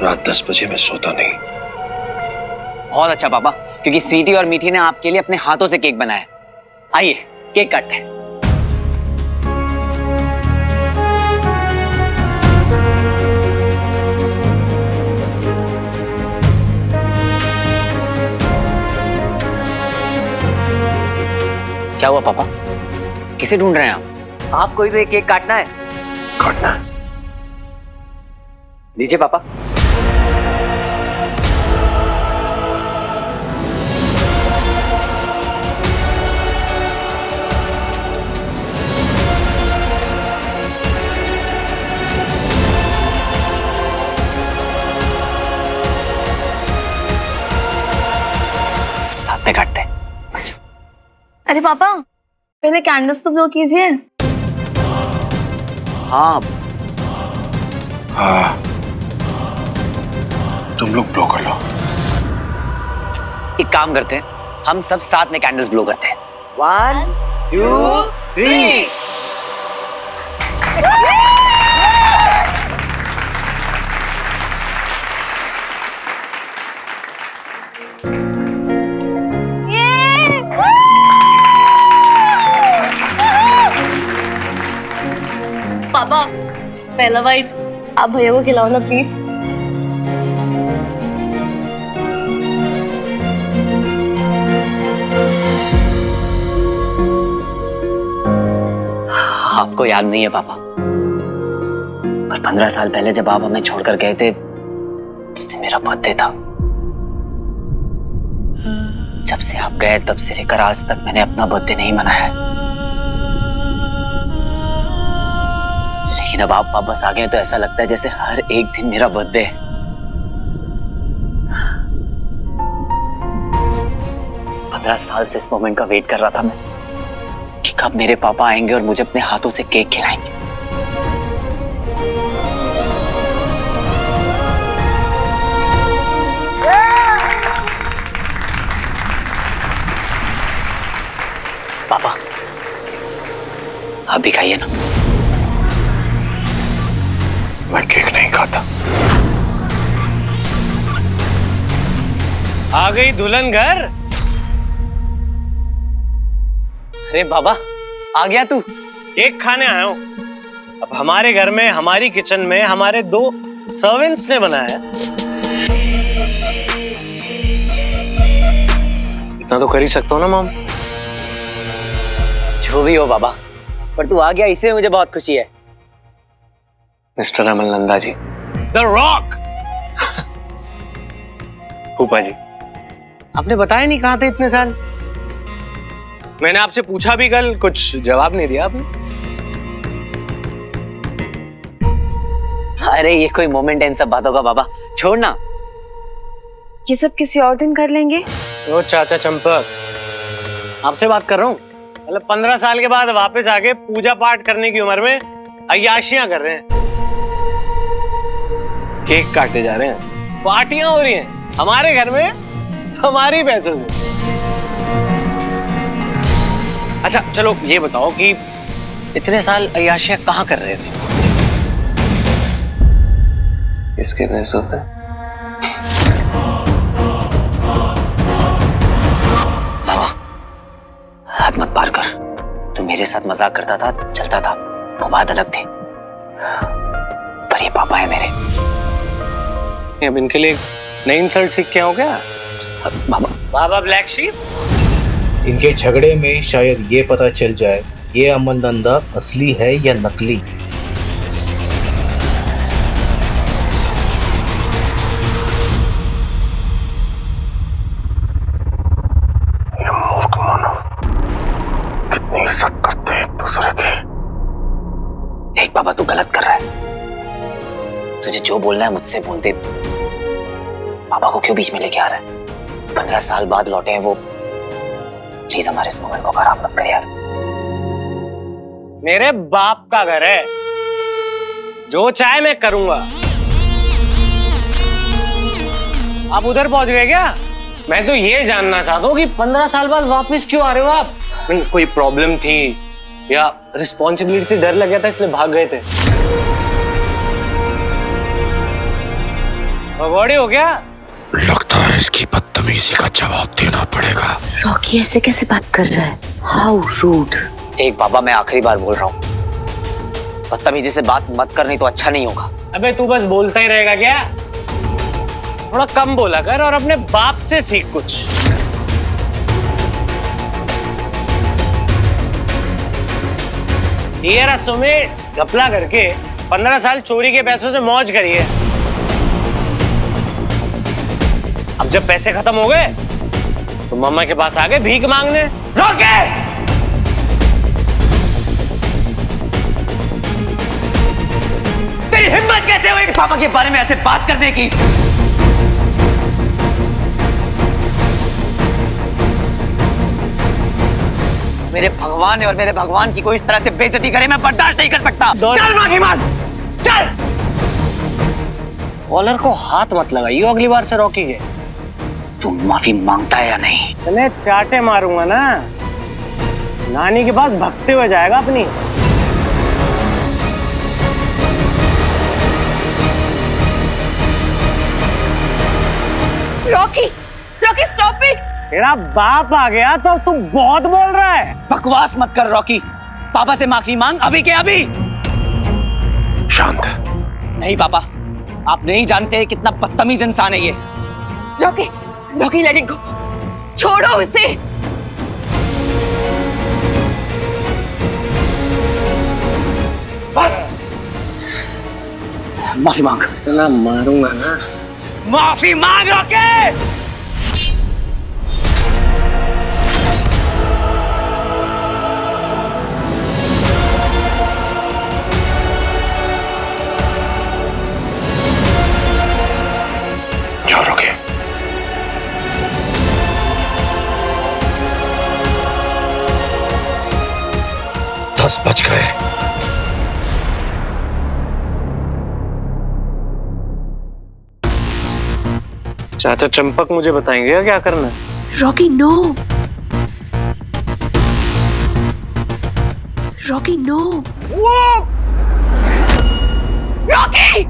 रात 10 बजे मैं सोता नहीं। बहुत अच्छा पापा, क्योंकि स्वीटी और मीठी ने आपके लिए अपने हाथों से केक बनाया है। आइए केक काटते हैं। क्या हुआ पापा, किसे ढूंढ रहे हैं आप? आपको ही तो एक केक काटना है। काटना? लीजिए पापा। साथ में काटते हैं। अरे पापा, पहले कैंडल्स तो ब्लो कीजिए। हाँ हाँ, तुम लोग ब्लो कर लो। एक काम करते हैं, हम सब साथ में कैंडल्स ब्लो करते हैं। 1 2 3। पहला बाइट आप भैया को खिलाओ ना प्लीज। आपको याद नहीं है पापा, पर 15 साल पहले जब आप हमें छोड़कर गए थे, उस दिन मेरा बर्थडे था। जब से आप गए तब से लेकर आज तक मैंने अपना बर्थडे नहीं मनाया है। लेकिन अब आप वापस आ गए तो ऐसा लगता है जैसे हर एक दिन मेरा बर्थडे है। पंद्रह साल से इस मोमेंट का वेट कर रहा था मैं कि कब मेरे पापा आएंगे और मुझे अपने हाथों से केक खिलाएंगे। पापा आप भी खाइए ना। मैं केक नहीं खाता। आ गई दुल्हन घर। अरे बाबा आ गया तू। केक खाने आया हूं। अब हमारे घर में, हमारी किचन में हमारे 2 सर्वेंट्स ने बनाया। इतना तो कर ही सकता हूं ना मॉम। जो भी हो बाबा, पर तू आ गया इससे मुझे बहुत खुशी है। Mister Amal Nanda ji. The rock. फूफा जी, आपने बताया नहीं कहां थे इतने साल? मैंने आपसे पूछा भी कल, कुछ जवाब नहीं दिया आपने। अरे ये कोई मोमेंट है इन सब बातों का बाबा, छोड़ ना। ये सब किसी और दिन कर लेंगे। ओ चाचा चंपक, आपसे बात कर रहा हूँ। मतलब 15 साल के बाद वापस आके पूजा पाठ करने की उम्र में अय्याशियां कर रहे हैं, केक काटे जा रहे हैं, पार्टियां हो रही हैं हमारे घर में हमारी पैसों से। अच्छा चलो ये बताओ कि इतने साल अय्याशियां कहाँ कर रहे थे? इसके पैसों पे? बाबा हाथ मत पार कर। तू मेरे साथ मजाक करता था, चलता था, वो बात अलग थी, पर ये पापा है मेरे। अब इनके लिए नई इंसल्ट सीख के हो गया बाबा। Baa baa black sheep. इनके झगड़े में शायद ये पता चल जाए ये अमल नंदा असली है या नकली। ये मूर्ख मानव कितनी इज्जत करते हैं एक दूसरे की। देख बाबा तू गलत कर रहा है। तुझे जो बोलना है मुझसे बोल दे। पापा को क्यों बीच में लेके आ रहा है? 15 साल बाद लौटे हैं वो। प्लीज हमारे इस मोमेंट को खराब मत कर यार। मेरे बाप का घर है, जो चाहे मैं करूंगा। आप उधर पहुंच गए क्या? मैं तो ये जानना चाहता हूँ कि 15 साल बाद वापस क्यों आ रहे हो आप? कोई प्रॉब्लम थी या रिस्पॉन्सिबिलिटी से डर लग गया था इसलिए भाग गए थे? भगौड़े हो क्या? लगता है इसकी बदतमीजी का जवाब देना पड़ेगा। रॉकी ऐसे कैसे बात कर रहा है? How rude. देख बाबा मैं आखिरी बार बोल रहा हूँ, बदतमीजी से बात मत कर, नहीं तो अच्छा नहीं होगा। अबे तू बस बोलता ही रहेगा क्या? थोड़ा कम बोला कर और अपने बाप से सीख कुछ। ये रहा सुमित, घपला करके 15 साल चोरी के पैसों से मौज करिए। अब जब पैसे खत्म हो गए तो मम्मा के पास आ गए भीख मांगने। रोके! तेरी हिम्मत कैसे हुई पापा के बारे में ऐसे बात करने की? मेरे भगवान है और मेरे भगवान की कोई इस तरह से बेइज्जती करे मैं बर्दाश्त नहीं कर सकता। चल माफी मांग, चल। कॉलर को हाथ मत लगाइए अगली बार से रॉकी के। तू माफी मांगता है या नहीं? मैं चाटे मारूंगा ना, नानी के पास भगते हुए जाएगा अपनी। Rocky, Rocky stop it. तेरा बाप आ गया तो तू बहुत बोल रहा है। बकवास मत कर रॉकी, पापा से माफी मांग अभी के अभी। शांत। नहीं पापा, आप नहीं जानते कितना बदतमीज इंसान है ये। Rocky, Rocky let it go, छोड़ो उसे। माफी मांग। इतना मारूंगा ना। माफी मांग रॉकी। जाओ रॉकी। 10 बज गए। चाचा चंपक मुझे बताएंगे क्या करना है? Rocky no, Rocky no, Rocky.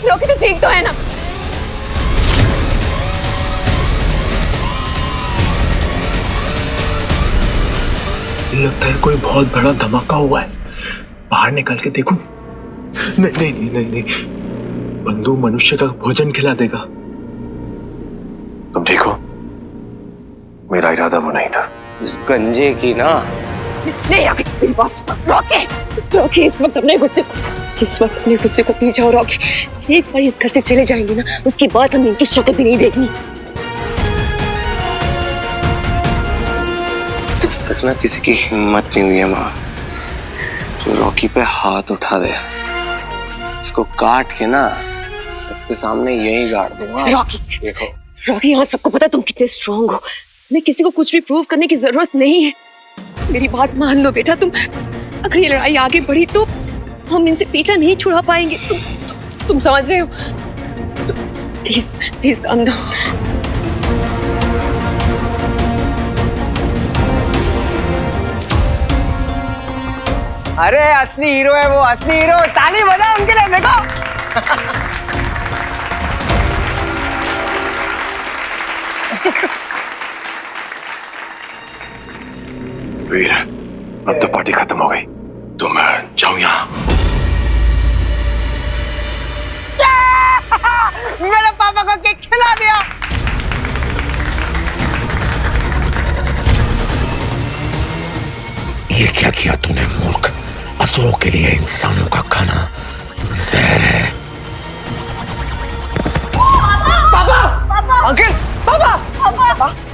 Rocky तो ठीक तो है ना? लगता है कोई बहुत बड़ा धमाका हुआ है, बाहर निकल के देखूं। नहीं नहीं नहीं नहीं नहीं, बंदू मनुष्य का भोजन खिला देगा। तुम ठीक हो? मेरा इरादा वो नहीं था। इस गंजे की ना। नहीं रॉकी, मेरी बात सुनो। रॉकी, रॉकी इस वक्त अपने गुस्से को पी जाओ रॉकी। एक बार इस घर से चले जाएंगे ना, उसके बाद हम इनकी शक्ल भी नहीं देखनी। आज तक ना किसी की हिम्मत नहीं हुई है माँ जो रॉकी पे हाथ उठा दे। इसको काट के ना सबके सामने यही गाड़ दूंगा। रॉकी, देखो रॉकी, यहाँ सबको पता है तुम कितने स्ट्रांग हो। तुम्हें किसी को कुछ भी प्रूव करने की जरूरत नहीं है। मेरी बात मान लो बेटा, तुम अगर ये लड़ाई आगे बढ़ी तो हम इनसे पीछा नहीं छुड़ा पाएंगे। तुम समझ रहे हो? प्लीज प्लीज काम दो। अरे असली हीरो है वो, असली हीरो। ताली बजाओ उनके लिए, देखो। वीर, अब तो पार्टी खत्म हो गई, तो मैं जाऊं यहाँ। मेरे पापा को केक खिला दिया। ये क्या किया तूने मूर्ख? असुरों के लिए इंसानों का खाना जहर है। पापा, अंकल, पापा,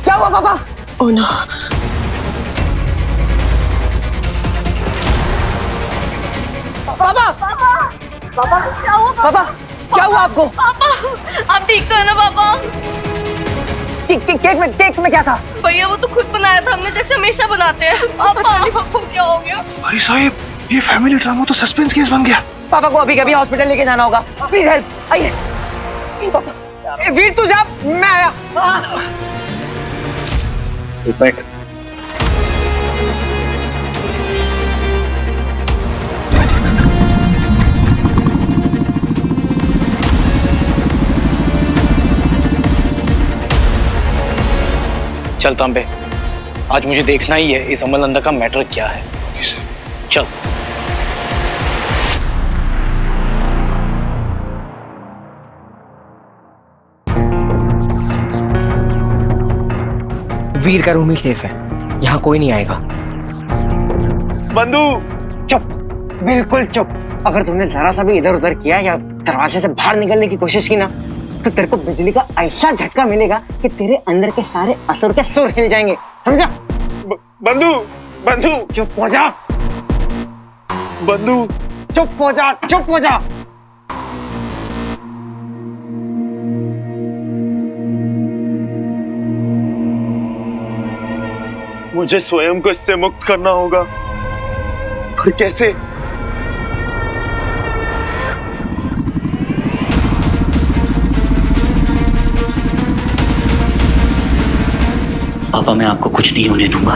क्या हुआ पापा? Oh no. पापा, पापा, क्या हुआ आपको? पापा, आप ठीक तो है ना पापा? केक में क्या था? भैया वो तो खुद बनाया था हमने, जैसे हमेशा बनाते हैं। पापा को क्या हो गया? अरे साहिब, ये फैमिली ड्रामा तो सस्पेंस केस बन गया। पापा को अभी कभी हॉस्पिटल लेके जाना होगा। प्लीज हेल्प, आइए। वीर तू जा, मैं आया। चल तांबे, आज मुझे देखना ही है इस अमलनंदा का मैटर क्या है। चल। वीर का रूम ही सेफ है, यहाँ कोई नहीं आएगा। बंधु चुप, बिल्कुल चुप। अगर तुमने जरा सा भी इधर उधर किया या दरवाजे से बाहर निकलने की कोशिश की ना, तो तेरे को बिजली का ऐसा झटका मिलेगा कि तेरे अंदर के सारे असुर के सुर हिल जाएंगे, समझा? बंधु, बंधु चुप हो जा। बंधु, चुप हो जा, चुप हो जा। मुझे स्वयं को इससे मुक्त करना होगा। और कैसे? पापा मैं आपको कुछ नहीं होने दूंगा।